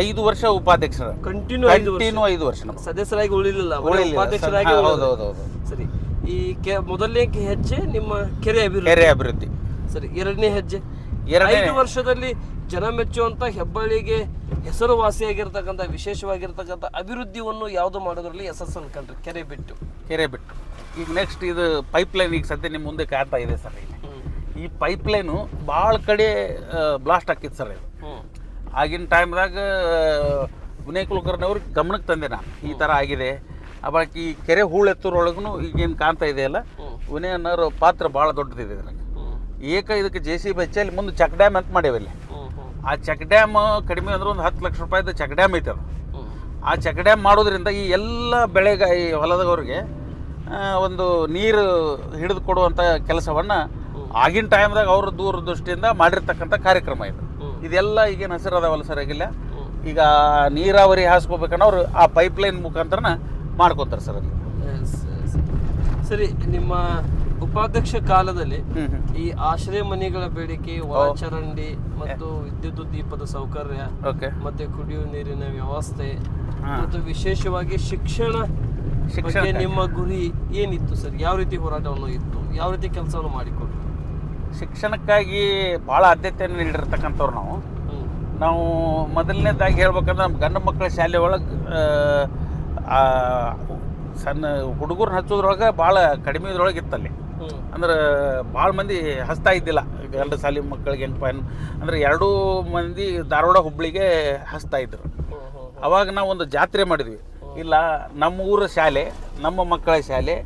5 ವರ್ಷ ಉಪಾಧ್ಯಕ್ಷರ, ಕಂಟಿನ್ಯೂ 5 ವರ್ಷ ಸದಸ್ಯರಾಗಿ ಉಳಿಲಿಲ್ಲ, ಉಪಾಧ್ಯಕ್ಷರಾಗಿ. ಹೌದೌದು. ಸರಿ. ಈ ಮೊದಲನೇ ಹೆಜ್ಜೆ ನಿಮ್ಮ ಕೆರೆ ಅಭಿವೃದ್ಧಿ. ಸರಿ. ಎರಡನೇ ಹೆಜ್ಜೆ 5 ವರ್ಷದಲ್ಲಿ ಜನ ಮೆಚ್ಚುವಂತ ಹೆಬ್ಬಳ್ಳಿಗೆ ಹೆಸರುವಾಸಿಯಾಗಿರ್ತಕ್ಕಂಥ ವಿಶೇಷವಾಗಿರ್ತಕ್ಕಂಥ ಅಭಿವೃದ್ಧಿಯನ್ನು ಯಾವುದು ಮಾಡೋದ್ರಲ್ಲಿ ಯಶಸ್ಸು ಅನ್ಕೊಂಡ್ರಿ? ಕೆರೆ ಬಿಟ್ಟು ಈಗ ನೆಕ್ಸ್ಟ್ ಇದು ಪೈಪ್ಲೈನ್ ಈಗ ಸದ್ಯ ನಿಮ್ಮ ಮುಂದೆ ಕಾಣ್ತಾ ಇದೆ ಸರ್. ಈ ಪೈಪ್ಲೈನು ಭಾಳ ಕಡೆ ಬ್ಲಾಸ್ಟ್ ಆಕಿತ್ತು ಸರ್. ಇದು ಆಗಿನ ಟೈಮ್ದಾಗ ವಿನಯ್ ಕುಲಕರ್ಣಿಯವ್ರಿಗೆ ಗಮನಕ್ಕೆ ತಂದೆ ನಾನು, ಈ ಥರ ಆಗಿದೆ. ಅವಾಗ ಈ ಕೆರೆ ಹೂಳೆತ್ತರೊಳಗೂ ಈಗೇನು ಕಾಣ್ತಾ ಇದೆಯಲ್ಲ, ವಿನಯ್ ಅನ್ನೋರ ಪಾತ್ರ ಭಾಳ ದೊಡ್ಡದಿದೆ ಇದ್ರಾಗ. ಇದಕ್ಕೆ JCB ಹಚ್ಚಲ್ಲಿ ಮುಂದೆ ಚೆಕ್ ಡ್ಯಾಮ್ ಅಂತ ಮಾಡೇವಿ ಅಲ್ಲಿ. ಆ ಚೆಕ್ ಡ್ಯಾಮ್ ಕಡಿಮೆ ಅಂದ್ರೆ ಒಂದು 10 ಲಕ್ಷ ರೂಪಾಯಿದು ಚೆಕ್ ಡ್ಯಾಮ್ ಐತೆ ಅದು. ಆ ಚೆಕ್ ಡ್ಯಾಮ್ ಮಾಡೋದ್ರಿಂದ ಈ ಎಲ್ಲ ಈ ಹೊಲದವ್ರಿಗೆ ಒಂದು ನೀರು ಹಿಡಿದು ಕೊಡುವಂಥ ಕೆಲಸವನ್ನು ಆಗಿನ ಟೈಮ್ದಾಗ ಅವರು ದೂರದೃಷ್ಟಿಯಿಂದ ಮಾಡಿರ್ತಕ್ಕಂಥ ಕಾರ್ಯಕ್ರಮ ಇದು. ಇದೆಲ್ಲ ಈಗೇನು ಹಸಿರು ಅದಾವಲ್ಲ ಸರ್, ಆಗಿಲ್ಲ ಈಗ ನೀರಾವರಿ ಹಾಸ್ಕೋಬೇಕನ್ನೋರು ಆ ಪೈಪ್ಲೈನ್ ಮುಖಾಂತರನ ಮಾಡ್ಕೋತಾರೆ ಸರ್ ಅಲ್ಲಿ. ಸರಿ. ನಿಮ್ಮ ಉಪಾಧ್ಯಕ್ಷ ಕಾಲದಲ್ಲಿ ಈ ಆಶ್ರಯ ಮನೆಗಳ ಬೇಡಿಕೆ, ಒಳಚರಂಡಿ ಮತ್ತು ವಿದ್ಯುತ್ ದೀಪದ ಸೌಕರ್ಯ, ಮತ್ತೆ ಕುಡಿಯುವ ನೀರಿನ ವ್ಯವಸ್ಥೆ ಮತ್ತು ವಿಶೇಷವಾಗಿ ಶಿಕ್ಷಣ ಬಗ್ಗೆ ನಿಮ್ಮ ಗುರಿ ಏನಿತ್ತು ಸರ್? ಯಾವ ರೀತಿ ಹೋರಾಟವನ್ನು ಇತ್ತು? ಯಾವ ರೀತಿ ಕೆಲಸವನ್ನು ಮಾಡಿಕೊಟ್ರು? ಶಿಕ್ಷಣಕ್ಕಾಗಿ ಭಾಳ ಆದ್ಯತೆಯನ್ನು ನೀಡಿರ್ತಕ್ಕಂಥವ್ರು ನಾವು ಮೊದಲನೇದಾಗಿ ಹೇಳ್ಬೇಕಂದ್ರೆ ನಮ್ಮ ಗಂಡು ಮಕ್ಕಳ ಶಾಲೆ ಒಳಗೆ ಸಣ್ಣ ಹುಡುಗರನ್ನ ಹಚ್ಚೋದ್ರೊಳಗೆ ಭಾಳ ಕಡಿಮೆ ಇದ್ರೊಳಗೆ ಇತ್ತಲ್ಲಿ. ಅಂದ್ರೆ ಭಾಳ ಮಂದಿ ಹಚ್ತಾ ಇದ್ದಿಲ್ಲ ಗಂಡು ಶಾಲೆ ಮಕ್ಕಳಿಗೆ. ಏನಪ್ಪ ಅಂದರೆ 2 ಮಂದಿ ಧಾರವಾಡ ಹುಬ್ಳಿಗೆ ಹಚ್ತಾ ಇದ್ರು. ಅವಾಗ ನಾವು ಒಂದು ಜಾತ್ರೆ ಮಾಡಿದ್ವಿ. ಇಲ್ಲ, ನಮ್ಮ ಊರ ಶಾಲೆ, ನಮ್ಮ ಮಕ್ಕಳ ಶಾಲೆ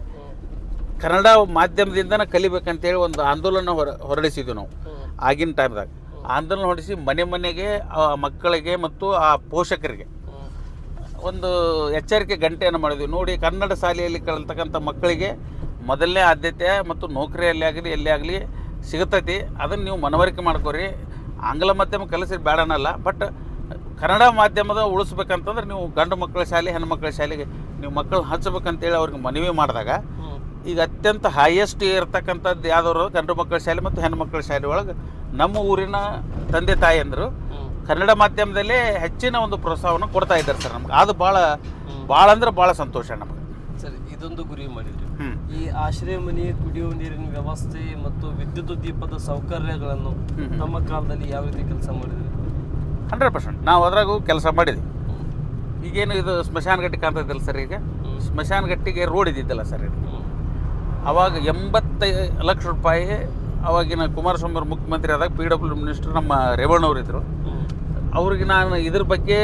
ಕನ್ನಡ ಮಾಧ್ಯಮದಿಂದನೇ ಕಲಿಬೇಕಂತೇಳಿ ಒಂದು ಆಂದೋಲನ ಹೊರಡಿಸಿದ್ವಿ ನಾವು ಆಗಿನ ಟೈಮ್ದಾಗ. ಆಂದೋಲನ ಹೊರಡಿಸಿ ಮನೆಗೆ ಆ ಮಕ್ಕಳಿಗೆ ಮತ್ತು ಆ ಪೋಷಕರಿಗೆ ಒಂದು ಎಚ್ಚರಿಕೆ ಗಂಟೆಯನ್ನು ಮಾಡಿದ್ವಿ. ನೋಡಿ, ಕನ್ನಡ ಶಾಲೆಯಲ್ಲಿ ಕಲಿತಕ್ಕಂಥ ಮಕ್ಕಳಿಗೆ ಮೊದಲನೇ ಆದ್ಯತೆ ಮತ್ತು ನೌಕರಿಯಲ್ಲಿ ಆಗಲಿ ಎಲ್ಲಿ ಆಗಲಿ ಸಿಗುತ್ತೈತಿ, ಅದನ್ನು ನೀವು ಮನವರಿಕೆ ಮಾಡ್ಕೊರಿ. ಆಂಗ್ಲ ಮಾಧ್ಯಮ ಕಲಿಸಿದ್ರೆ ಬೇಡನಲ್ಲ, ಬಟ್ ಕನ್ನಡ ಮಾಧ್ಯಮದ ಉಳಿಸ್ಬೇಕಂತಂದ್ರೆ ನೀವು ಗಂಡು ಮಕ್ಕಳ ಶಾಲೆ ಹೆಣ್ಮಕ್ಳ ಶಾಲೆಗೆ ನೀವು ಮಕ್ಕಳು ಹಚ್ಚಬೇಕಂತೇಳಿ ಅವ್ರಿಗೆ ಮನವಿ ಮಾಡಿದಾಗ ಈಗ ಅತ್ಯಂತ ಹೈಯೆಸ್ಟ್ ಇರ್ತಕ್ಕಂಥದ್ದು ಯಾವ್ದವರು ಗಂಡು ಮಕ್ಕಳ ಶಾಲೆ ಮತ್ತು ಹೆಣ್ಮಕ್ಳ ಶಾಲೆ ಒಳಗೆ ನಮ್ಮ ಊರಿನ ತಂದೆ ತಾಯಿಯಂದರು ಕನ್ನಡ ಮಾಧ್ಯಮದಲ್ಲೇ ಹೆಚ್ಚಿನ ಒಂದು ಪ್ರೋತ್ಸಾಹವನ್ನು ಕೊಡ್ತಾ ಇದ್ದಾರೆ ಸರ್ ನಮ್ಗೆ. ಅದು ಭಾಳ ಅಂದ್ರೆ ಭಾಳ ಸಂತೋಷ ನಮಗೆ. ಸರಿ. ಇದೊಂದು ಗುರಿ ಮಾಡಿದ್ರಿ. ಈ ಆಶ್ರಯ ಮನೆ, ಕುಡಿಯುವ ನೀರಿನ ವ್ಯವಸ್ಥೆ ಮತ್ತು ವಿದ್ಯುತ್ ದೀಪದ ಸೌಕರ್ಯಗಳನ್ನು ನಮ್ಮ ಕಾಲದಲ್ಲಿ ಯಾವ ರೀತಿ ಕೆಲಸ ಮಾಡಿದ್ರಿ? 100% ನಾವು ಅದ್ರಾಗೂ ಕೆಲಸ ಮಾಡಿದ್ವಿ. ಈಗೇನು ಇದು ಸ್ಮಶಾನ ಗಟ್ಟಿ ಕಾಣ್ತೈತಲ್ಲ ಸರ್, ಈಗ ಸ್ಮಶಾನ ಗಟ್ಟಿಗೆ ರೋಡ್ ಇದ್ದಿದ್ದಲ್ಲ ಸರ್ ಇದು. ಅವಾಗ 85 ಲಕ್ಷ ರೂಪಾಯಿ ಅವಾಗಿನ ಕುಮಾರಸ್ವಾಮಿ ಅವರು ಮುಖ್ಯಮಂತ್ರಿ ಆದಾಗ PW ಮಿನಿಸ್ಟರ್ ನಮ್ಮ ರೇವಣ್ಣವ್ರು ಇದ್ದರು. ಅವ್ರಿಗೆ ನಾನು ಇದ್ರ ಬಗ್ಗೆ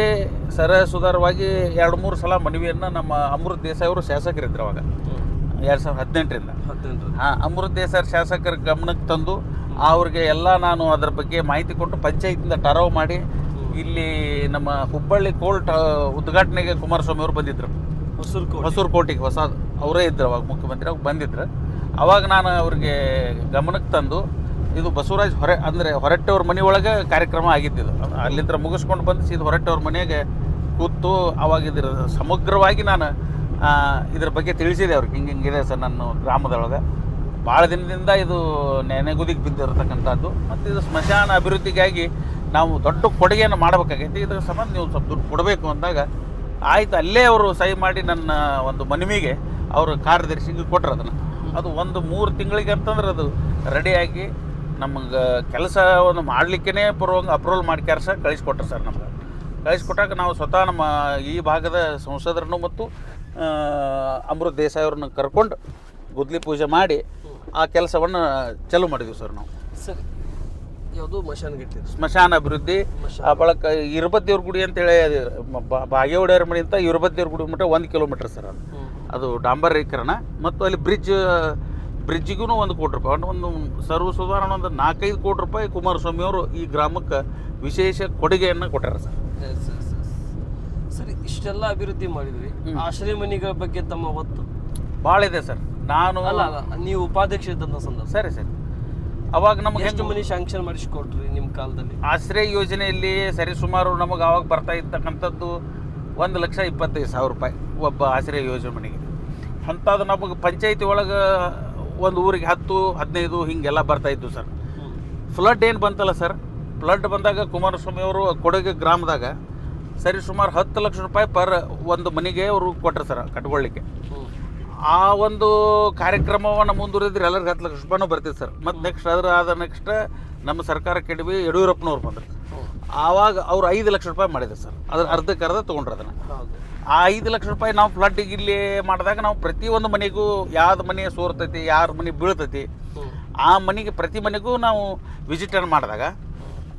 ಸುಧಾರವಾಗಿ 2-3 ಸಲ ಮನವಿಯನ್ನು ನಮ್ಮ ಅಮೃತ್ ದೇಸಾಯಿ ಅವರು ಶಾಸಕರಿದ್ದರು ಅವಾಗ 2018ರಿಂದ. ಅಮೃತ್ ದೇಸಾಯಿ ಶಾಸಕರ ಗಮನಕ್ಕೆ ತಂದು ಅವ್ರಿಗೆ ಎಲ್ಲ ನಾನು ಅದರ ಬಗ್ಗೆ ಮಾಹಿತಿ ಕೊಟ್ಟು ಪಂಚಾಯತಿಂದ ಟರಾವ್ ಮಾಡಿ ಇಲ್ಲಿ ನಮ್ಮ ಹುಬ್ಬಳ್ಳಿ ಕೋರ್ಟ್ ಉದ್ಘಾಟನೆಗೆ ಕುಮಾರಸ್ವಾಮಿ ಅವರು ಬಂದಿದ್ದರು. ಹೊಸೂರು ಕೋರ್ಟಿಗೆ ಅವರೇ ಇದ್ದರು ಅವಾಗ ಮುಖ್ಯಮಂತ್ರಿ, ಅವಾಗ ಬಂದಿದ್ರು. ಅವಾಗ ನಾನು ಅವ್ರಿಗೆ ಗಮನಕ್ಕೆ ತಂದು ಇದು ಬಸವರಾಜ್ ಹೊರಟ್ಟೆಯವ್ರ ಮನೆ ಒಳಗೆ ಕಾರ್ಯಕ್ರಮ ಆಗಿದ್ದಿದ್ದು. ಅಲ್ಲಿಂದ ಮುಗಿಸ್ಕೊಂಡು ಬಂದು ಇದು ಹೊರಟ್ಟೆಯವ್ರ ಮನೆಗೆ ಕೂತು ಅವಾಗ ಇದ್ರ ಸಮಗ್ರವಾಗಿ ನಾನು ಇದ್ರ ಬಗ್ಗೆ ತಿಳಿಸಿದೆ ಅವ್ರಿಗೆ. ಹಿಂಗಿದೆ ಸರ್ ನನ್ನ ಗ್ರಾಮದೊಳಗೆ ಭಾಳ ದಿನದಿಂದ ಇದು ನೆನೆಗುದಿಗೆ ಬಿದ್ದಿರತಕ್ಕಂಥದ್ದು, ಮತ್ತು ಇದು ಸ್ಮಶಾನ ಅಭಿವೃದ್ಧಿಗಾಗಿ ನಾವು ದೊಡ್ಡ ಕೊಡುಗೆಯನ್ನು ಮಾಡಬೇಕಾಗೈತಿ, ಇದ್ರ ಸಂಬಂಧ ನೀವು ಸ್ವಲ್ಪ ದುಡ್ಡು ಕೊಡಬೇಕು ಅಂದಾಗ ಆಯ್ತು, ಅಲ್ಲೇ ಅವರು ಸಹಿ ಮಾಡಿ ನನ್ನ ಒಂದು ಮನವಿಗೆ ಅವರು ಕಾರ್ಯದರ್ಶಿಗೆ ಕೊಟ್ಟರು ಅದನ್ನು. ಅದು ಒಂದು 3 ತಿಂಗಳಿಗೆ ಅಂತಂದ್ರೆ ಅದು ರೆಡಿಯಾಗಿ ನಮಗೆ ಕೆಲಸ ಒಂದು ಮಾಡಲಿಕ್ಕೇ ಅಪ್ರೂವಲ್ ಮಾಡ್ಕ್ಯಾರ ಸರ್, ಕಳಿಸ್ಕೊಟ್ರು ಸರ್. ನಮ್ಗೆ ಕಳಿಸ್ಕೊಟ್ಟಾಗ ನಾವು ಸ್ವತಃ ನಮ್ಮ ಈ ಭಾಗದ ಸಂಸದರನ್ನು ಮತ್ತು ಅಮೃತ್ ದೇಸಾಯಿ ಅವ್ರನ್ನ ಕರ್ಕೊಂಡು ಗುದ್ಲಿ ಪೂಜೆ ಮಾಡಿ ಆ ಕೆಲಸವನ್ನು ಚಾಲೂ ಮಾಡಿದ್ವಿ ಸರ್ ನಾವು. ಸರಿ, ಯಾವುದು ಮಶಾನಗಟ್ಟಿ ಸ್ಮಶಾನ ಅಭಿವೃದ್ಧಿ. ಆ ಬಳಕ ಇರುಬತ್ತೇವ್ರ ಗುಡಿ ಅಂತೇಳಿ ಬಾಗೇವಾಡಿಯವ್ರ ಮನೆಯಿಂದ ಇರುಬತ್ತೇವ್ರ ಗುಡಿ ಮಟ್ಟ 1 ಕಿಲೋಮೀಟರ್ ಸರ್. ಅದು ಡಾಂಬರೀಕರಣ ಮತ್ತು ಅಲ್ಲಿ ಬ್ರಿಡ್ಜಿಗೂ 1 ಕೋಟಿ ರೂಪಾಯಿ, ಒಂದು ಸರ್ವ ಸುಧಾರಣೆ ಒಂದು 4-5 ಕೋಟಿ ರೂಪಾಯಿ ಕುಮಾರಸ್ವಾಮಿ ಅವರು ಈ ಗ್ರಾಮಕ್ಕೆ ವಿಶೇಷ ಕೊಡುಗೆಯನ್ನು ಕೊಟ್ಟಾರ ಸರ್. ಸರಿ, ಇಷ್ಟೆಲ್ಲ ಅಭಿವೃದ್ಧಿ ಮಾಡಿದ್ವಿ, ಆಶ್ರಯ ಮನೆಗಳ ಬಗ್ಗೆ ತಮ್ಮ ಒತ್ತು ಭಾಳ ಇದೆ ಸರ್. ನಾನು ಅಲ್ಲ ನೀವು ಉಪಾಧ್ಯಕ್ಷ ಇದ್ದಂಥ ಸಂದರ್ಭ. ಸರಿ ಸರಿ, ಅವಾಗ ನಮಗೆ ಎಷ್ಟು ಮನೆ ಶಾಂಕ್ಷನ್ ಮಾಡಿಸ್ಕೊಟ್ರಿ ನಿಮ್ಮ ಕಾಲದಲ್ಲಿ? ಆಶ್ರಯ ಯೋಜನೆಯಲ್ಲಿ ಸರಿಸುಮಾರು ನಮಗೆ ಆವಾಗ ಬರ್ತಾ ಇರ್ತಕ್ಕಂಥದ್ದು 1,25,000 ರೂಪಾಯಿ ಒಬ್ಬ ಆಶ್ರಯ ಯೋಜನೆ ಮನೆಗೆ. ಅಂಥದ್ದು ನಮಗೆ ಪಂಚಾಯತಿ ಒಳಗೆ ಒಂದು ಊರಿಗೆ 10-15 ಹಿಂಗೆಲ್ಲ ಬರ್ತಾಯಿದ್ದು ಸರ್. ಫ್ಲಡ್ ಏನು ಬಂತಲ್ಲ ಸರ್, ಫ್ಲಡ್ ಬಂದಾಗ ಕುಮಾರಸ್ವಾಮಿ ಅವರು ಕೊಡಗು ಗ್ರಾಮದಾಗ ಸರಿಸುಮಾರು 10 ಲಕ್ಷ ರೂಪಾಯಿ ಪರ್ ಒಂದು ಮನೆಗೆ ಅವರು ಕೊಟ್ಟರು ಸರ್ ಕಟ್ಕೊಳ್ಳಿಕ್ಕೆ. ಆ ಒಂದು ಕಾರ್ಯಕ್ರಮವನ್ನು ಮುಂದುವರಿದ್ರೆ ಎಲ್ಲರಿಗೆ 10 ಲಕ್ಷ ರೂಪಾಯಿನೂ ಬರ್ತಿತ್ತು ಸರ್. ಮತ್ತು ನೆಕ್ಸ್ಟ್ ನಮ್ಮ ಸರ್ಕಾರ ಕೆಡವಿ ಯಡಿಯೂರಪ್ಪನವ್ರು ಬಂದರು. ಆವಾಗ ಅವ್ರು 5 ಲಕ್ಷ ರೂಪಾಯಿ ಮಾಡಿದ್ರು ಸರ್. ಅದ್ರ ಅರ್ಧಕ್ಕೆ ತೊಗೊಂಡ್ರು ಅದನ್ನು. ಆ 5 ಲಕ್ಷ ರೂಪಾಯಿ ನಾವು ಫ್ಲಡ್ಡಿಗೆ ಇಲ್ಲಿ ಮಾಡಿದಾಗ ನಾವು ಪ್ರತಿಯೊಂದು ಮನೆಗೂ ಯಾವ್ದು ಮನೆ ಸೋರ್ತೈತಿ, ಯಾರ ಮನೆ ಬೀಳ್ತೈತಿ, ಆ ಮನೆಗೆ ಪ್ರತಿ ಮನೆಗೂ ನಾವು ವಿಸಿಟನ್ನು ಮಾಡಿದಾಗ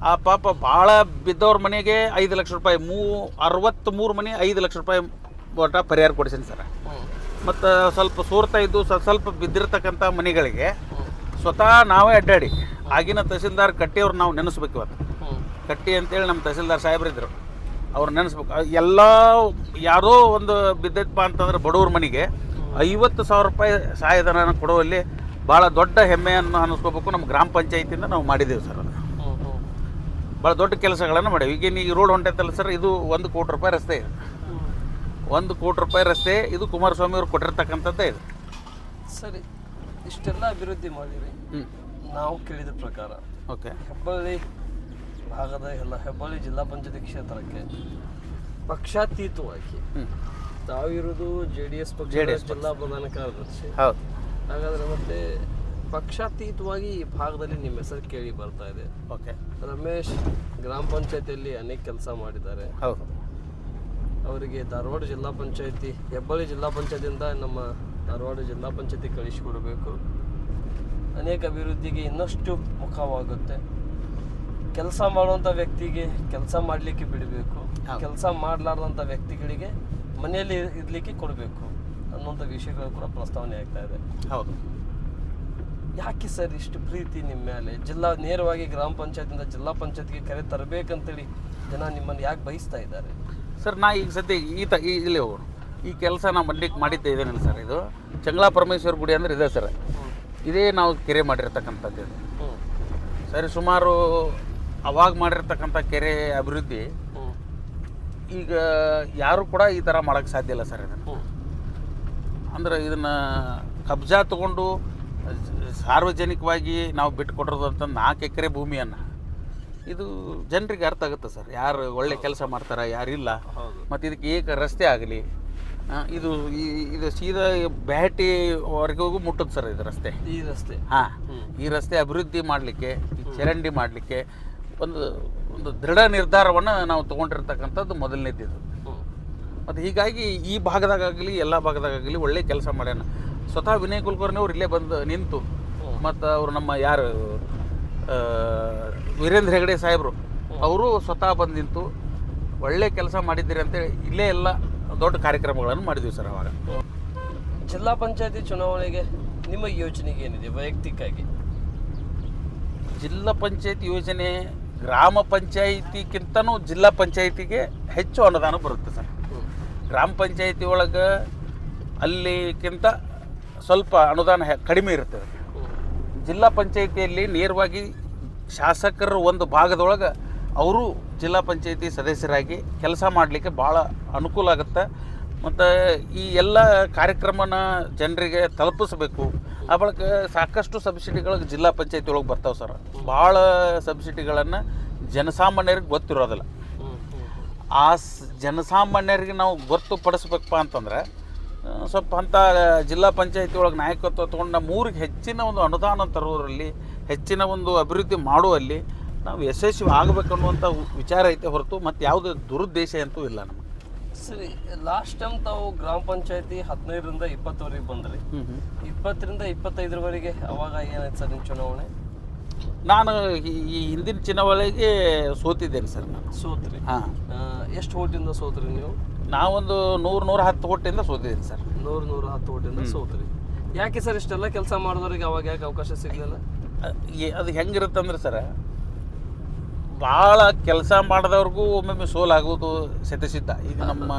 ಆ ಪಾಪ ಭಾಳ ಬಿದ್ದವ್ರ ಮನೆಗೆ 5 ಲಕ್ಷ ರೂಪಾಯಿ 63 ಮನೆ 5 ಲಕ್ಷ ರೂಪಾಯಿ ಒಟ್ಟ ಪರಿಹಾರ ಕೊಡಿಸೀನಿ ಸರ್. ಮತ್ತು ಸ್ವಲ್ಪ ಸೋರ್ತಾ ಇದ್ದು ಸ್ವಲ್ಪ ಬಿದ್ದಿರ್ತಕ್ಕಂಥ ಮನೆಗಳಿಗೆ ಸ್ವತಃ ನಾವೇ ಅಡ್ಡಾಡಿ ಆಗಿನ ತಹಸೀಲ್ದಾರ್ ಕಟ್ಟಿಯವ್ರು ನಾವು ನೆನೆಸ್ಬೇಕು. ಇವತ್ತು ಕಟ್ಟಿ ಅಂತೇಳಿ ನಮ್ಮ ತಹಸೀಲ್ದಾರ್ ಸಾಹೇಬ್ರಿದ್ರು, ಅವ್ರು ನೆನೆಸ್ಬೇಕು. ಎಲ್ಲ ಯಾರೋ ಒಂದು ಬಿದ್ದೈತಪ್ಪ ಅಂತಂದ್ರೆ ಬಡವ್ರ ಮನೆಗೆ 50,000 ರೂಪಾಯಿ ಸಹಾಯಧನ ಕೊಡುವಲ್ಲಿ ಭಾಳ ದೊಡ್ಡ ಹೆಮ್ಮೆಯನ್ನು ಅನ್ನಿಸ್ಕೋಬೇಕು. ನಮ್ಮ ಗ್ರಾಮ ಪಂಚಾಯತಿಯಿಂದ ನಾವು ಮಾಡಿದ್ದೇವೆ ಸರ್. ಅದು ಭಾಳ ದೊಡ್ಡ ಕೆಲಸಗಳನ್ನು ಮಾಡೇವಿ. ಈಗೇನು ಈ ರೋಡ್ ಹೊಂಟೈತಲ್ಲ ಸರ್, ಇದು 1 ಕೋಟಿ ರೂಪಾಯಿ ರಸ್ತೆ ಇದೆ. 1 ಕೋಟಿ ರೂಪಾಯಿ ರಸ್ತೆ ಇದು ಕುಮಾರಸ್ವಾಮಿ ಅವರು ಕೊಟ್ಟಿರ್ತಕ್ಕಂಥದ್ದೇ ಇದು. ಸರಿ, ಇಷ್ಟೆಲ್ಲ ಅಭಿವೃದ್ಧಿ ಮಾಡಿರಿ. ನಾವು ಕೇಳಿದ ಪ್ರಕಾರ ಓಕೆ, ಹೆಬ್ಬಳ್ಳಿ ಭಾಗದ ಹೆಬ್ಬಳ್ಳಿ ಜಿಲ್ಲಾ ಪಂಚಾಯತಿ ಕ್ಷೇತ್ರಕ್ಕೆ ಪಕ್ಷಾತೀತವಾಗಿ ತಾವಿರುವುದು JDS ಪಕ್ಷದ ಜಿಲ್ಲಾ ಪ್ರಧಾನ ಕಾರ್ಯದರ್ಶಿ. ಹೌದು. ಹಾಗಾದರೆ ಮತ್ತೆ ಪಕ್ಷಾತೀತವಾಗಿ ಈ ಭಾಗದಲ್ಲಿ ನಿಮ್ಮ ಹೆಸರು ಕೇಳಿ ಬರ್ತಾ ಇದೆ. ಓಕೆ, ರಮೇಶ್ ಗ್ರಾಮ ಪಂಚಾಯತಿಯಲ್ಲಿ ಅನೇಕ ಕೆಲಸ ಮಾಡಿದ್ದಾರೆ. ಹೌದು. ಅವರಿಗೆ ಧಾರವಾಡ ಜಿಲ್ಲಾ ಪಂಚಾಯತಿ, ಹೆಬ್ಬಳ್ಳಿ ಜಿಲ್ಲಾ ಪಂಚಾಯತಿಯಿಂದ ನಮ್ಮ ಧಾರವಾಡ ಜಿಲ್ಲಾ ಪಂಚಾಯತಿ ಕಳಿಸಿಕೊಡಬೇಕು. ಅನೇಕ ಅಭಿವೃದ್ಧಿಗೆ ಇನ್ನಷ್ಟು ಮುಖವಾಗುತ್ತೆ. ಕೆಲಸ ಮಾಡುವಂಥ ವ್ಯಕ್ತಿಗೆ ಕೆಲಸ ಮಾಡಲಿಕ್ಕೆ ಬಿಡಬೇಕು, ಕೆಲಸ ಮಾಡಲಾರ್ದಂಥ ವ್ಯಕ್ತಿಗಳಿಗೆ ಮನೆಯಲ್ಲಿ ಇರಲಿಕ್ಕೆ ಕೊಡಬೇಕು ಅನ್ನುವಂಥ ವಿಷಯಗಳು ಕೂಡ ಪ್ರಸ್ತಾವನೆ ಆಗ್ತಾ ಇದೆ. ಹೌದು. ಯಾಕೆ ಸರ್ ಇಷ್ಟು ಪ್ರೀತಿ ನಿಮ್ಮ ಮೇಲೆ? ನೇರವಾಗಿ ಗ್ರಾಮ ಪಂಚಾಯತಿಂದ ಜಿಲ್ಲಾ ಪಂಚಾಯತ್ಗೆ ಕರೆ ತರಬೇಕಂತೇಳಿ ಜನ ನಿಮ್ಮನ್ನು ಯಾಕೆ ಬಯಸ್ತಾ ಇದ್ದಾರೆ ಸರ್? ನಾ ಈಗ ಸದ್ಯ ಇಲ್ಲಿ ಹೋಗೋಣ. ಈ ಕೆಲಸ ನಾವು ಮಾಡ್ಲಿಕ್ಕೆ ಮಾಡಿದ್ದೆ ಇದೇನಿಲ್ಲ ಸರ್. ಇದು ಚಂಗ್ಲಾ ಪರಮೇಶ್ವರ ಗುಡಿ ಅಂದ್ರೆ ಇದೆ ಸರ್. ಇದೇ ನಾವು ಕೆರೆ ಮಾಡಿರ್ತಕ್ಕಂಥದ್ದು ಇದು. ಸರಿ, ಸುಮಾರು ಅವಾಗ ಮಾಡಿರ್ತಕ್ಕಂಥ ಕೆರೆ ಅಭಿವೃದ್ಧಿ ಈಗ ಯಾರು ಕೂಡ ಈ ಥರ ಮಾಡೋಕ್ಕೆ ಸಾಧ್ಯ ಇಲ್ಲ ಸರ್. ಇದನ್ನು ಅಂದ್ರೆ ಇದನ್ನು ಕಬ್ಜಾ ತೊಗೊಂಡು ಸಾರ್ವಜನಿಕವಾಗಿ ನಾವು ಬಿಟ್ಟುಕೊಟ್ಟಿರೋದು ಅಂತ 4 ಎಕರೆ ಭೂಮಿಯನ್ನು ಇದು ಜನರಿಗೆ ಅರ್ಥ ಆಗುತ್ತೆ ಸರ್. ಯಾರು ಒಳ್ಳೆ ಕೆಲಸ ಮಾಡ್ತಾರೆ, ಯಾರಿಲ್ಲ. ಮತ್ತು ಇದಕ್ಕೆ ಏಕ ರಸ್ತೆ ಆಗಲಿ, ಇದು ಸೀದಾ ಬ್ಯಾಟಿವರೆಗೂ ಮುಟ್ಟುತ್ತೆ ಸರ್ ಇದು ರಸ್ತೆ. ಹಾಂ, ಈ ರಸ್ತೆ ಅಭಿವೃದ್ಧಿ ಮಾಡಲಿಕ್ಕೆ, ಚರಂಡಿ ಮಾಡಲಿಕ್ಕೆ ಒಂದು ದೃಢ ನಿರ್ಧಾರವನ್ನು ನಾವು ತೊಗೊಂಡಿರ್ತಕ್ಕಂಥದ್ದು ಮೊದಲನೇದಿದ್ದು. ಮತ್ತು ಹೀಗಾಗಿ ಈ ಭಾಗದಾಗಲಿ ಎಲ್ಲ ಭಾಗದಾಗಲಿ ಒಳ್ಳೆ ಕೆಲಸ ಮಾಡ್ಯಾನ. ಸ್ವತಃ ವಿನಯ್ ಕುಲಕರ್ಣಿ ಅವ್ರು ಇಲ್ಲೇ ಬಂದು ನಿಂತು, ಮತ್ತು ಅವರು ನಮ್ಮ ಯಾರು ವೀರೇಂದ್ರ ಹೆಗಡೆ ಸಾಹೇಬರು ಅವರು ಸ್ವತಃ ಬಂದು ನಿಂತು ಒಳ್ಳೆ ಕೆಲಸ ಮಾಡಿದ್ದೀರಿ ಅಂತೇಳಿ ಇಲ್ಲೇ ಎಲ್ಲ ದೊಡ್ಡ ಕಾರ್ಯಕ್ರಮಗಳನ್ನು ಮಾಡಿದ್ದೀವಿ ಸರ್. ಅವಾಗ ಜಿಲ್ಲಾ ಪಂಚಾಯತಿ ಚುನಾವಣೆಗೆ ನಿಮ್ಮ ಯೋಜನೆಗೆ ಏನಿದೆ ವೈಯಕ್ತಿಕವಾಗಿ? ಜಿಲ್ಲಾ ಪಂಚಾಯತಿ ಯೋಜನೆ ಗ್ರಾಮ ಪಂಚಾಯಿತಿಗಿಂತನೂ ಜಿಲ್ಲಾ ಪಂಚಾಯಿತಿಗೆ ಹೆಚ್ಚು ಅನುದಾನ ಬರುತ್ತೆ ಸರ್. ಗ್ರಾಮ ಪಂಚಾಯಿತಿ ಒಳಗೆ ಅಲ್ಲಿಗಿಂತ ಸ್ವಲ್ಪ ಅನುದಾನ ಕಡಿಮೆ ಇರ್ತದೆ. ಜಿಲ್ಲಾ ಪಂಚಾಯಿತಿಯಲ್ಲಿ ನೇರವಾಗಿ ಶಾಸಕರ ಒಂದು ಭಾಗದೊಳಗೆ ಅವರು ಜಿಲ್ಲಾ ಪಂಚಾಯಿತಿ ಸದಸ್ಯರಾಗಿ ಕೆಲಸ ಮಾಡಲಿಕ್ಕೆ ಭಾಳ ಅನುಕೂಲ ಆಗುತ್ತೆ. ಮತ್ತು ಈ ಎಲ್ಲ ಕಾರ್ಯಕ್ರಮನ ಜನರಿಗೆ ತಲುಪಿಸ್ಬೇಕು. ಆ ಬಳಿಕ ಸಾಕಷ್ಟು ಸಬ್ಸಿಡಿಗಳಿಗೆ ಜಿಲ್ಲಾ ಪಂಚಾಯತಿ ಒಳಗೆ ಬರ್ತಾವೆ ಸರ್. ಭಾಳ ಸಬ್ಸಿಡಿಗಳನ್ನು ಜನಸಾಮಾನ್ಯರಿಗೆ ಗೊತ್ತಿರೋದಿಲ್ಲ. ಆ ಜನಸಾಮಾನ್ಯರಿಗೆ ನಾವು ಗೊತ್ತುಪಡಿಸ್ಬೇಕಪ್ಪ ಅಂತಂದ್ರೆ ಸ್ವಲ್ಪ ಅಂಥ ಜಿಲ್ಲಾ ಪಂಚಾಯತಿ ಒಳಗೆ ನಾಯಕತ್ವ ತೊಗೊಂಡು ನಮ್ಮ ಊರಿಗೆ ಹೆಚ್ಚಿನ ಒಂದು ಅನುದಾನ ತರುವುದರಲ್ಲಿ ಹೆಚ್ಚಿನ ಒಂದು ಅಭಿವೃದ್ಧಿ ಮಾಡುವಲ್ಲಿ ನಾವು ಯಶಸ್ವಿ ಆಗಬೇಕು ಅನ್ನುವಂಥ ವಿಚಾರ ಐತೆ ಹೊರತು ಮತ್ತು ಯಾವುದೇ ದುರುದ್ದೇಶ ಅಂತೂ ಇಲ್ಲ ನಮಗೆ. ಸರಿ, ಲಾಸ್ಟ್ ಟೈಮ್ ತಾವು ಗ್ರಾಮ ಪಂಚಾಯತಿ 15ರಿಂದ 20ವರೆಗೆ ಬಂದ್ರಿ. 20ರಿಂದ 25ರವರೆಗೆ ಅವಾಗ ಏನಾಯ್ತು ಸರ್ ನಿಮ್ಮ ಚುನಾವಣೆ? ನಾನು ಈ ಹಿಂದಿನ ಚುನಾವಣೆಗೆ ಸೋತಿದ್ದೇನೆ ಸರ್. ನಾನು ಸೋತ್ರಿ? ಹಾಂ. ಎಷ್ಟು ಓಟಿಂದ ಸೋತ್ರಿ ನೀವು? ನಾವೊಂದು 110 ಓಟಿಂದ ಸೋತಿದ್ದೀನಿ ಸರ್. 110 ಓಟಿಂದ ಸೋತ್ರಿ. ಯಾಕೆ ಸರ್ ಇಷ್ಟೆಲ್ಲ ಕೆಲಸ ಮಾಡಿದವ್ರಿಗೆ ಅವಾಗ ಯಾಕೆ ಅವಕಾಶ ಸಿಗಲಿಲ್ಲ? ಅದು ಹೆಂಗಿರುತ್ತಂದ್ರೆ ಸರ್, ಭಾಳ ಕೆಲಸ ಮಾಡಿದವ್ರಿಗೂ ಒಮ್ಮೊಮ್ಮೆ ಸೋಲಾಗೋದು ಸಿದ್ಧ. ಈಗ ನಮ್ಮ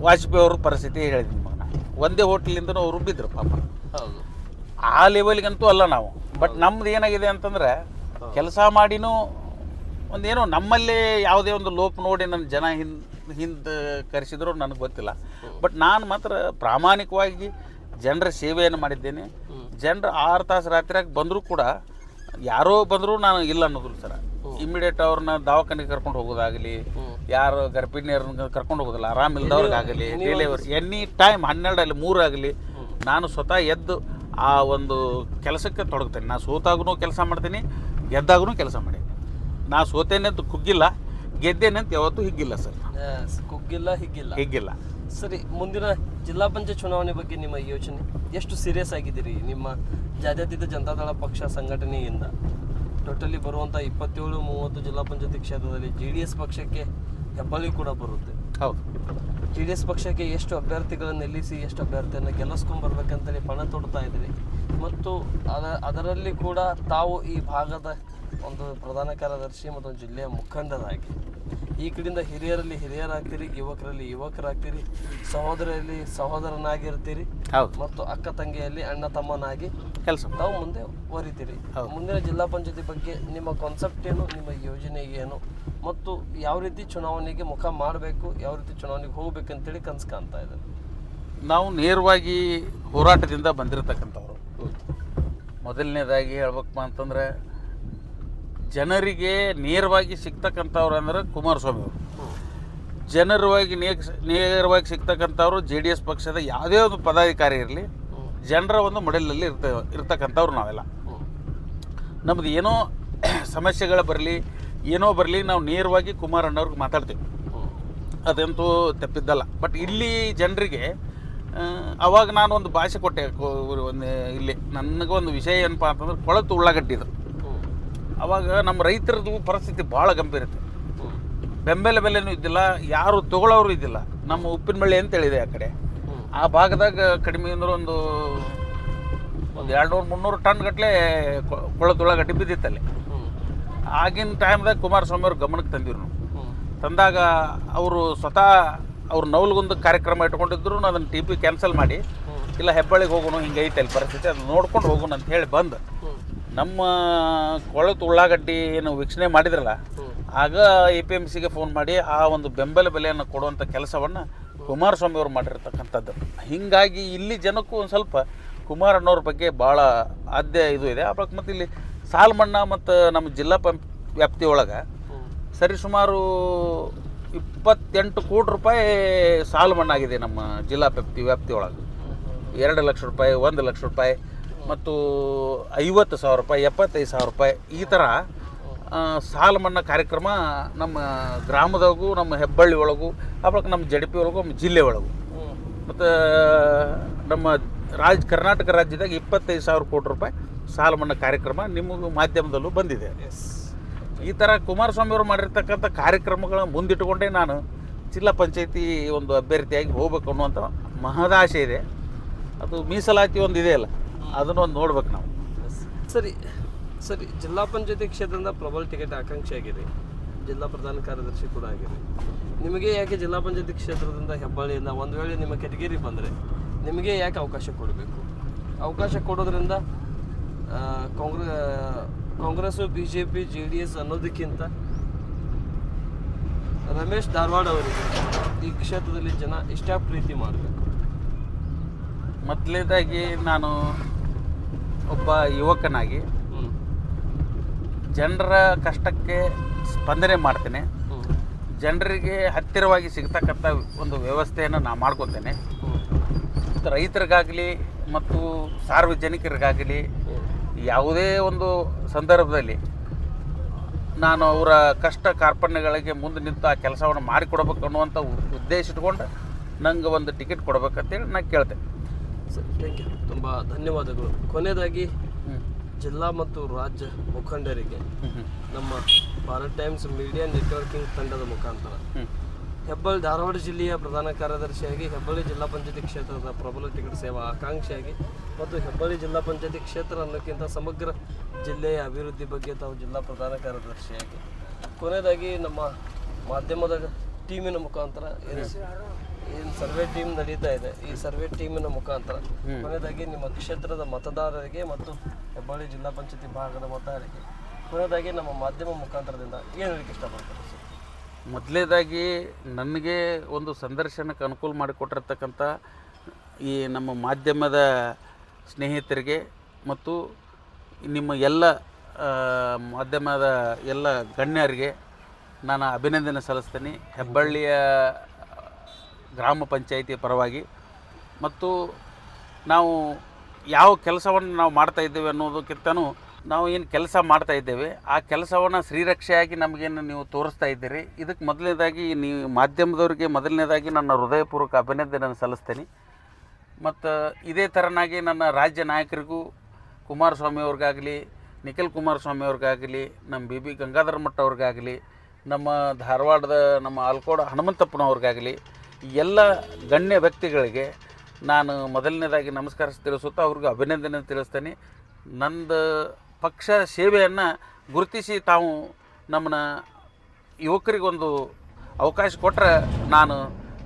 ವಾಜಪೇಯಿ ಅವ್ರ ಪರಿಸ್ಥಿತಿ ಹೇಳಿದ್ದೀನಿ ಮಗನ, ಒಂದೇ ಹೋಟ್ಲಿಂದನೂ ಅವರು ಬಿದ್ದರು ಪಾಪ. ಹೌದು, ಆ ಲೆವೆಲ್ಗಂತೂ ಅಲ್ಲ ನಾವು. ಬಟ್ ನಮ್ದು ಏನಾಗಿದೆ ಅಂತಂದರೆ, ಕೆಲಸ ಮಾಡಿನೂ ಒಂದೇನೋ ನಮ್ಮಲ್ಲೇ ಯಾವುದೇ ಒಂದು ಲೋಪ ನೋಡಿ ನನ್ನ ಜನ ಹಿಂದೆ ಕರೆಸಿದ್ರು ನನಗೆ ಗೊತ್ತಿಲ್ಲ. ಬಟ್ ನಾನು ಮಾತ್ರ ಪ್ರಾಮಾಣಿಕವಾಗಿ ಜನರ ಸೇವೆಯನ್ನು ಮಾಡಿದ್ದೇನೆ. ಜನರು 6 ತಾಸು ರಾತ್ರಿಯಾಗಿ ಬಂದರೂ ಕೂಡ ಯಾರೋ ಬಂದರೂ ನಾನು ಇಲ್ಲ ಅನ್ನೋದಿಲ್ಲ ಸರ್. ಇಮಿಡಿಯೇಟ್ ಅವ್ರನ್ನ ದವಾಖಾನೆಗೆ ಕರ್ಕೊಂಡು ಹೋಗೋದಾಗಲಿ, ಯಾರು ಗರ್ಭಿಣಿಯರನ್ನ ಕರ್ಕೊಂಡು ಹೋಗೋದಿಲ್ಲ, ಆರಾಮಿಲ್ದವ್ರಿಗಾಗಲಿ, ಡೆಲಿವರಿ ಎನಿ ಟೈಮ್ 12 ಅಲ್ಲಿ 3 ಆಗಲಿ ನಾನು ಸ್ವತಃ ಎದ್ದು ಆ ಒಂದು ಕೆಲಸಕ್ಕೆ ತೊಡಗ್ತೇನೆ. ನಾನು ಸೋತಾಗೂ ಕೆಲಸ ಮಾಡ್ತೀನಿ, ಗೆದ್ದಾಗೂ ಕೆಲಸ ಮಾಡಿ. ನಾ ಸೋತೇನೆ ಅಂತ ಕುಗ್ಗಿಲ್ಲ, ಗೆದ್ದೇನೆ ಅಂತ ಯಾವತ್ತೂ ಹಿಗ್ಗಿಲ್ಲ ಸರ್. ಕುಗ್ಗಿಲ್ಲ, ಹಿಗ್ಗಿಲ್ಲ. ಸರಿ, ಮುಂದಿನ ಜಿಲ್ಲಾ ಪಂಚಾಯತ್ ಚುನಾವಣೆ ಬಗ್ಗೆ ನಿಮ್ಮ ಯೋಚನೆ ಎಷ್ಟು ಸೀರಿಯಸ್ ಆಗಿದ್ದೀರಿ? ನಿಮ್ಮ ಜಾತ್ಯತೀತ ಜನತಾದಳ ಪಕ್ಷ ಸಂಘಟನೆಯಿಂದ ಟೋಟಲಿ ಬರುವಂಥ 27-30 ಜಿಲ್ಲಾ ಪಂಚಾಯತಿ ಕ್ಷೇತ್ರದಲ್ಲಿ JDS ಪಕ್ಷಕ್ಕೆ ಹೆಬ್ಬಳ್ಳಿ ಕೂಡ ಬರುತ್ತೆ. ಹೌದು, JDS ಪಕ್ಷಕ್ಕೆ ಎಷ್ಟು ಅಭ್ಯರ್ಥಿಗಳನ್ನು ನಿಲ್ಲಿಸಿ ಎಷ್ಟು ಅಭ್ಯರ್ಥಿಯನ್ನು ಗೆಲ್ಲಿಸ್ಕೊಂಡ್ಬರ್ಬೇಕಂತೇಳಿ ಪಣ ತೊಡ್ತಾ ಇದ್ದೀರಿ. ಮತ್ತು ಅದರಲ್ಲಿ ಕೂಡ ತಾವು ಈ ಭಾಗದ ಒಂದು ಪ್ರಧಾನ ಕಾರ್ಯದರ್ಶಿ ಮತ್ತು ಒಂದು ಜಿಲ್ಲೆಯ ಮುಖಂಡರಾಗಿ ಈ ಕಡೆಯಿಂದ ಹಿರಿಯರಲ್ಲಿ ಹಿರಿಯರಾಗ್ತೀರಿ, ಯುವಕರಲ್ಲಿ ಯುವಕರಾಗ್ತೀರಿ, ಸಹೋದರಲ್ಲಿ ಸಹೋದರನಾಗಿರ್ತೀರಿ, ಮತ್ತು ಅಕ್ಕ ತಂಗಿಯಲ್ಲಿ ಅಣ್ಣ ತಮ್ಮನಾಗಿ ಕೆಲಸ ತಾವು ಮುಂದೆ ಹೊರಿತೀರಿ. ಮುಂದಿನ ಜಿಲ್ಲಾ ಪಂಚಾಯತಿ ಬಗ್ಗೆ ನಿಮ್ಮ ಕಾನ್ಸೆಪ್ಟ್ ಏನು, ನಿಮ್ಮ ಯೋಜನೆ ಏನು, ಮತ್ತು ಯಾವ ರೀತಿ ಚುನಾವಣೆಗೆ ಮುಖ ಮಾಡಬೇಕು, ಯಾವ ರೀತಿ ಚುನಾವಣೆಗೆ ಹೋಗ್ಬೇಕಂತೇಳಿ ಕನಸು ಕಾಣ್ತಾ ಇದ್ದಾರೆ? ನಾವು ನೇರವಾಗಿ ಹೋರಾಟದಿಂದ ಬಂದಿರತಕ್ಕಂಥವ್ರು. ಮೊದಲನೇದಾಗಿ ಹೇಳ್ಬೇಕಪ್ಪ ಅಂತಂದರೆ, ಜನರಿಗೆ ನೇರವಾಗಿ ಸಿಗ್ತಕ್ಕಂಥವ್ರು ಅಂದ್ರೆ ಕುಮಾರಸ್ವಾಮಿ ಅವರು. ನೇರವಾಗಿ ಸಿಗ್ತಕ್ಕಂಥವ್ರು JDS ಪಕ್ಷದ ಯಾವುದೇ ಒಂದು ಪದಾಧಿಕಾರಿ ಇರಲಿ, ಜನರ ಒಂದು ಮೊಡೆಲಲ್ಲಿ ಇರ್ತಕ್ಕಂಥವ್ರು ನಾವೆಲ್ಲ. ನಮ್ಮದು ಏನೋ ಸಮಸ್ಯೆಗಳು ಬರಲಿ, ಏನೋ ಬರಲಿ, ನಾವು ನೇರವಾಗಿ ಕುಮಾರಣ್ಣವ್ರಿಗೆ ಮಾತಾಡ್ತೀವಿ, ಅದಂತೂ ತಪ್ಪಿದ್ದಲ್ಲ. ಬಟ್ ಇಲ್ಲಿ ಜನರಿಗೆ ಅವಾಗ ನಾನು ಒಂದು ಭಾಷೆ ಕೊಟ್ಟೆ. ಒಂದು ಇಲ್ಲಿ ನನಗೊಂದು ವಿಷಯ ಏನಪ್ಪ ಅಂತಂದ್ರೆ, ಕೊಳತು ಉಳ್ಳಾಗಡ್ಡಿದು. ಅವಾಗ ನಮ್ಮ ರೈತರದ್ದು ಪರಿಸ್ಥಿತಿ ಭಾಳ ಗಂಭೀರ ಇತ್ತು. ಬೆಲೆನೂ ಇದ್ದಿಲ್ಲ, ಯಾರು ತೊಗೊಳ್ಳೋರು ಇದ್ದಿಲ್ಲ. ನಮ್ಮ ಉಪ್ಪಿನ ಬಳ್ಳಿ ಅಂತ ಹೇಳಿದೆ ಆ ಕಡೆ, ಆ ಭಾಗದಾಗ ಕಡಿಮೆ ಅಂದ್ರೆ ಒಂದು 200-300 ಟನ್ ಗಟ್ಟಲೆ ಕೊಳತು ಉಳ್ಳಾಗಡ್ಡಿ ಬಿದ್ದಿತ್ತಲ್ಲಿ. ಆಗಿನ ಟೈಮ್ದಾಗ ಕುಮಾರಸ್ವಾಮಿ ಅವ್ರ ಗಮನಕ್ಕೆ ತಂದಿರು ನಾವು. ತಂದಾಗ ಅವರು ಸ್ವತಃ ಅವ್ರು ನವಲ್ಗೊಂದು ಕಾರ್ಯಕ್ರಮ ಇಟ್ಕೊಂಡಿದ್ರು. ಅದನ್ನು TP ಕ್ಯಾನ್ಸಲ್ ಮಾಡಿ, ಇಲ್ಲ ಹೆಬ್ಬಳ್ಳಿಗೆ ಹೋಗೋಣ, ಹಿಂಗೈತೆ ಅಲ್ಲಿ ಪರಿಸ್ಥಿತಿ, ಅದು ನೋಡ್ಕೊಂಡು ಹೋಗೋಣ ಅಂತ ಹೇಳಿ ಬಂದು ನಮ್ಮ ಕೊಳತು ಉಳ್ಳಾಗಡ್ಡಿ ಏನು ವೀಕ್ಷಣೆ ಮಾಡಿದ್ರಲ್ಲ, ಆಗ APMCಗೆ ಫೋನ್ ಮಾಡಿ ಆ ಒಂದು ಬೆಂಬಲ ಬೆಲೆಯನ್ನು ಕೊಡುವಂಥ ಕೆಲಸವನ್ನು ಕುಮಾರಸ್ವಾಮಿ ಅವರು ಮಾಡಿರ್ತಕ್ಕಂಥದ್ದು. ಹೀಗಾಗಿ ಇಲ್ಲಿ ಜನಕ್ಕೂ ಒಂದು ಸ್ವಲ್ಪ ಕುಮಾರಣ್ಣವ್ರ ಬಗ್ಗೆ ಭಾಳ ಇದು ಇದೆ. ಮತ್ತು ಇಲ್ಲಿ ಸಾಲ ಮನ್ನಾ ಮತ್ತು ನಮ್ಮ ಜಿಲ್ಲಾ ವ್ಯಾಪ್ತಿಯೊಳಗೆ ಸರಿಸುಮಾರು 28 ಕೋಟಿ ರೂಪಾಯಿ ಸಾಲ ಮನ್ನಾ ಆಗಿದೆ ನಮ್ಮ ಜಿಲ್ಲಾ ವ್ಯಾಪ್ತಿಯೊಳಗೆ. 2 ಲಕ್ಷ ರೂಪಾಯಿ, 1 ಲಕ್ಷ ರೂಪಾಯಿ, ಮತ್ತು 50,000 ರೂಪಾಯಿ, 75,000 ರೂಪಾಯಿ, ಈ ಥರ ಸಾಲ ಮನ್ನಾ ಕಾರ್ಯಕ್ರಮ ನಮ್ಮ ಗ್ರಾಮದಾಗೂ, ನಮ್ಮ ಹೆಬ್ಬಳ್ಳಿ ಒಳಗೂ, ಆಮೇಲೆ ನಮ್ಮ JDP ಒಳಗೂ, ನಮ್ಮ ಜಿಲ್ಲೆ ಒಳಗೂ, ಮತ್ತು ನಮ್ಮ ಕರ್ನಾಟಕ ರಾಜ್ಯದಾಗ 25,000 ಕೋಟಿ ರೂಪಾಯಿ ಸಾಲ ಮನ್ನಾ ಕಾರ್ಯಕ್ರಮ ನಿಮಗೂ ಮಾಧ್ಯಮದಲ್ಲೂ ಬಂದಿದೆ. ಈ ಥರ ಕುಮಾರಸ್ವಾಮಿ ಅವರು ಮಾಡಿರ್ತಕ್ಕಂಥ ಕಾರ್ಯಕ್ರಮಗಳ ಮುಂದಿಟ್ಟುಕೊಂಡೇ ನಾನು ಜಿಲ್ಲಾ ಪಂಚಾಯತಿ ಒಂದು ಅಭ್ಯರ್ಥಿಯಾಗಿ ಹೋಗ್ಬೇಕು ಅನ್ನುವಂಥ ಮಹದಾಶೆ ಇದೆ. ಅದು ಮೀಸಲಾತಿ ಒಂದು ಇದೆಯಲ್ಲ, ಅದನ್ನು ಒಂದು ನೋಡ್ಬೇಕು ನಾವು. ಸರಿ, ಜಿಲ್ಲಾ ಪಂಚಾಯತಿ ಕ್ಷೇತ್ರದಿಂದ ಪ್ರಬಲ ಟಿಕೆಟ್ ಆಕಾಂಕ್ಷಿ ಆಗಿರಿ, ಜಿಲ್ಲಾ ಪ್ರಧಾನ ಕಾರ್ಯದರ್ಶಿ ಕೂಡ ಆಗಿರಿ. ನಿಮಗೆ ಯಾಕೆ ಜಿಲ್ಲಾ ಪಂಚಾಯತಿ ಕ್ಷೇತ್ರದಿಂದ ಹೆಬ್ಬಳ್ಳಿಯಿಂದ ಒಂದು ವೇಳೆ ನಿಮ್ಮ ಕೆಟಗರಿ ಬಂದರೆ ನಿಮಗೆ ಯಾಕೆ ಅವಕಾಶ ಕೊಡಬೇಕು? ಅವಕಾಶ ಕೊಡೋದ್ರಿಂದ ಕಾಂಗ್ರೆಸ್ಸು, BJP, JDS ಅನ್ನೋದಕ್ಕಿಂತ ರಮೇಶ್ ಧಾರವಾಡ ಅವರಿಗೆ ಈ ಕ್ಷೇತ್ರದಲ್ಲಿ ಜನ ಇಷ್ಟ ಪ್ರೀತಿ ಮಾಡಬೇಕು. ಮೊದಲನೇದಾಗಿ ನಾನು ಒಬ್ಬ ಯುವಕನಾಗಿ ಜನರ ಕಷ್ಟಕ್ಕೆ ಸ್ಪಂದನೆ ಮಾಡ್ತೇನೆ. ಜನರಿಗೆ ಹತ್ತಿರವಾಗಿ ಸಿಗ್ತಕ್ಕಂಥ ಒಂದು ವ್ಯವಸ್ಥೆಯನ್ನು ನಾನು ಮಾಡ್ಕೊತೇನೆ. ರೈತರಿಗಾಗಲಿ ಮತ್ತು ಸಾರ್ವಜನಿಕರಿಗಾಗಲಿ ಯಾವುದೇ ಒಂದು ಸಂದರ್ಭದಲ್ಲಿ ನಾನು ಅವರ ಕಷ್ಟ ಕಾರ್ಪಣ್ಯಗಳಿಗೆ ಮುಂದೆ ನಿಂತು ಆ ಕೆಲಸವನ್ನು ಮಾಡಿಕೊಡ್ಬೇಕು ಅನ್ನುವಂಥ ಉದ್ದೇಶ ಇಟ್ಕೊಂಡು ನಂಗೆ ಒಂದು ಟಿಕೆಟ್ ಕೊಡ್ಬೇಕಂತೇಳಿ ನಾನು ಕೇಳ್ತೇನೆ. ಸರ್ ಥ್ಯಾಂಕ್ ಯು, ತುಂಬ ಧನ್ಯವಾದಗಳು. ಕೊನೆಯದಾಗಿ ಜಿಲ್ಲಾ ಮತ್ತು ರಾಜ್ಯ ಮುಖಂಡರಿಗೆ ನಮ್ಮ ಭಾರತ್ ಟೈಮ್ಸ್ ಮೀಡಿಯಾ ನೆಟ್ವರ್ಕಿಂಗ್ ತಂಡದ ಮುಖಾಂತರ ಹೆಬ್ಬಳ್ಳಿ ಧಾರವಾಡ ಜಿಲ್ಲೆಯ ಪ್ರಧಾನ ಕಾರ್ಯದರ್ಶಿಯಾಗಿ, ಹೆಬ್ಬಳ್ಳಿ ಜಿಲ್ಲಾ ಪಂಚಾಯತಿ ಕ್ಷೇತ್ರದ ಪ್ರಬಲ ಟಿಕೆಟ್ ಸೇವಾ ಆಕಾಂಕ್ಷಿಯಾಗಿ ಮತ್ತು ಹೆಬ್ಬಳ್ಳಿ ಜಿಲ್ಲಾ ಪಂಚಾಯತಿ ಕ್ಷೇತ್ರ ಅನ್ನೋಕ್ಕಿಂತ ಸಮಗ್ರ ಜಿಲ್ಲೆಯ ಅಭಿವೃದ್ಧಿ ಬಗ್ಗೆ ತಾವು ಜಿಲ್ಲಾ ಪ್ರಧಾನ ಕಾರ್ಯದರ್ಶಿಯಾಗಿ, ಕೊನೆಯದಾಗಿ ನಮ್ಮ ಮಾಧ್ಯಮದ ಟೀಮಿನ ಮುಖಾಂತರ ಏನು ಸರ್ವೆ ಟೀಮ್ ನಡೀತಾ ಇದೆ, ಈ ಸರ್ವೆ ಟೀಮಿನ ಮುಖಾಂತರ ಕೊನೆಯದಾಗಿ ನಿಮ್ಮ ಕ್ಷೇತ್ರದ ಮತದಾರರಿಗೆ ಮತ್ತು ಹೆಬ್ಬಳ್ಳಿ ಜಿಲ್ಲಾ ಪಂಚಾಯತಿ ಭಾಗದ ಮತದಾರರಿಗೆ ಕೊನೆಯದಾಗಿ ನಮ್ಮ ಮಾಧ್ಯಮ ಮುಖಾಂತರದಿಂದ ಏನು ಹೇಳಕ್ಕೆ ಇಷ್ಟಪಡ್ತಾರೆ ಸರ್? ಮೊದಲನೇದಾಗಿ ನನಗೆ ಒಂದು ಸಂದರ್ಶನಕ್ಕೆ ಅನುಕೂಲ ಮಾಡಿಕೊಟ್ಟಿರ್ತಕ್ಕಂಥ ಈ ನಮ್ಮ ಮಾಧ್ಯಮದ ಸ್ನೇಹಿತರಿಗೆ ಮತ್ತು ನಿಮ್ಮ ಎಲ್ಲ ಮಾಧ್ಯಮದ ಎಲ್ಲ ಗಣ್ಯರಿಗೆ ನಾನು ಅಭಿನಂದನೆ ಸಲ್ಲಿಸ್ತೀನಿ. ಹೆಬ್ಬಳ್ಳಿಯ ಗ್ರಾಮ ಪಂಚಾಯಿತಿ ಪರವಾಗಿ ಮತ್ತು ನಾವು ಯಾವ ಕೆಲಸವನ್ನು ನಾವು ಮಾಡ್ತಾಯಿದ್ದೇವೆ ಅನ್ನೋದಕ್ಕಿಂತನೂ ನಾವು ಏನು ಕೆಲಸ ಮಾಡ್ತಾಯಿದ್ದೇವೆ ಆ ಕೆಲಸವನ್ನು ಶ್ರೀರಕ್ಷೆಯಾಗಿ ನಮಗೇನು ನೀವು ತೋರಿಸ್ತಾ ಇದ್ದೀರಿ. ಇದಕ್ಕೆ ಮೊದಲನೇದಾಗಿ ನೀವು ಮಾಧ್ಯಮದವರಿಗೆ ಮೊದಲನೇದಾಗಿ ನನ್ನ ಹೃದಯಪೂರ್ವಕ ಅಭಿನಂದನೆ ಸಲ್ಲಿಸ್ತೀನಿ. ಮತ್ತು ಇದೇ ಥರನಾಗಿ ನನ್ನ ರಾಜ್ಯ ನಾಯಕರಿಗೂ ಕುಮಾರಸ್ವಾಮಿ ಅವ್ರಿಗಾಗಲಿ, ನಿಖಿಲ್ ಕುಮಾರಸ್ವಾಮಿ ಅವ್ರಿಗಾಗಲಿ, ನಮ್ಮ ಬಿ ಗಂಗಾಧರ ಮಠ ಅವ್ರಿಗಾಗಲಿ, ನಮ್ಮ ಧಾರವಾಡದ ನಮ್ಮ ಆಲ್ಕೋಡ ಹನುಮಂತಪ್ಪನವ್ರಿಗಾಗಲಿ, ಎಲ್ಲ ಗಣ್ಯ ವ್ಯಕ್ತಿಗಳಿಗೆ ನಾನು ಮೊದಲನೇದಾಗಿ ನಮಸ್ಕಾರ ತಿಳಿಸುತ್ತಾ ಅವ್ರಿಗೆ ಅಭಿನಂದನೆ ತಿಳಿಸ್ತೇನೆ. ನಂದು ಪಕ್ಷ ಸೇವೆಯನ್ನು ಗುರುತಿಸಿ ತಾವು ನಮ್ಮನ್ನ ಯುವಕರಿಗೊಂದು ಅವಕಾಶ ಕೊಟ್ಟರೆ ನಾನು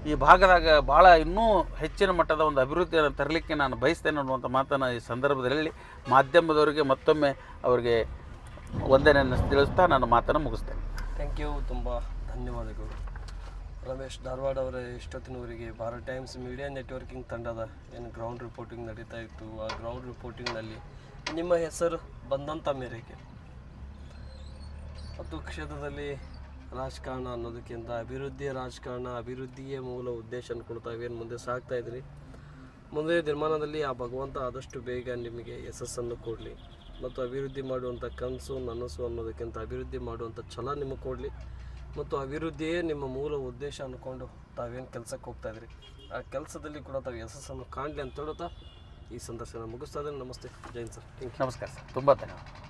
ಈ ಭಾಗದಾಗ ಭಾಳ ಇನ್ನೂ ಹೆಚ್ಚಿನ ಮಟ್ಟದ ಒಂದು ಅಭಿವೃದ್ಧಿಯನ್ನು ತರಲಿಕ್ಕೆ ನಾನು ಬಯಸ್ತೇನೆ ಅನ್ನುವಂಥ ಮಾತನ್ನು ಈ ಸಂದರ್ಭದಲ್ಲಿ ಮಾಧ್ಯಮದವರಿಗೆ ಮತ್ತೊಮ್ಮೆ ಅವರಿಗೆ ವಂದನೆಯನ್ನು ತಿಳಿಸ್ತಾ ನಾನು ಮಾತನ್ನು ಮುಗಿಸ್ತೇನೆ. ಥ್ಯಾಂಕ್ ಯು, ತುಂಬ ಧನ್ಯವಾದಗಳು. ರಮೇಶ್ ಧಾರವಾಡ ಅವರ ಇಷ್ಟೊತ್ತಿನವರಿಗೆ ಭಾರತ್ ಟೈಮ್ಸ್ ಮೀಡಿಯಾ ನೆಟ್ವರ್ಕಿಂಗ್ ತಂಡದ ಏನು ಗ್ರೌಂಡ್ ರಿಪೋರ್ಟಿಂಗ್ ನಡೀತಾ ಇತ್ತು, ಆ ಗ್ರೌಂಡ್ ರಿಪೋರ್ಟಿಂಗ್ನಲ್ಲಿ ನಿಮ್ಮ ಹೆಸರು ಬಂದಂಥ ಮೇರೆಗೆ ಮತ್ತು ಕ್ಷೇತ್ರದಲ್ಲಿ ರಾಜಕಾರಣ ಅನ್ನೋದಕ್ಕಿಂತ ಅಭಿವೃದ್ಧಿಯ ರಾಜಕಾರಣ, ಅಭಿವೃದ್ಧಿಯೇ ಮೂಲ ಉದ್ದೇಶ ಅನ್ಕೊಂಡು ತಾವೇನು ಮುಂದೆ ಸಾಗ್ತಾ ಇದ್ರಿ. ಮುಂದೆ ದಿನಮಾನದಲ್ಲಿ ಆ ಭಗವಂತ ಆದಷ್ಟು ಬೇಗ ನಿಮಗೆ ಯಶಸ್ಸನ್ನು ಕೊಡಲಿ ಮತ್ತು ಅಭಿವೃದ್ಧಿ ಮಾಡುವಂಥ ಕನಸು ನನಸು ಅನ್ನೋದಕ್ಕಿಂತ ಅಭಿವೃದ್ಧಿ ಮಾಡುವಂಥ ಛಲ ನಿಮಗೆ ಕೊಡಲಿ ಮತ್ತು ಅಭಿವೃದ್ಧಿಯೇ ನಿಮ್ಮ ಮೂಲ ಉದ್ದೇಶ ಅಂದ್ಕೊಂಡು ತಾವೇನು ಕೆಲಸಕ್ಕೆ ಹೋಗ್ತಾಯಿದ್ರಿ ಆ ಕೆಲಸದಲ್ಲಿ ಕೂಡ ತಾವು ಯಶಸ್ಸನ್ನು ಕಾಣಲಿ ಅಂತ ಹೇಳುತ್ತಾ ಈ ಸಂದರ್ಶನ ಮುಗಿಸ್ತಾ ಇದ್ದೀನಿ. ನಮಸ್ತೆ, ಜೈನ್ ಸರ್. ನಮಸ್ಕಾರ ಸರ್, ತುಂಬ ಧನ್ಯವಾದ.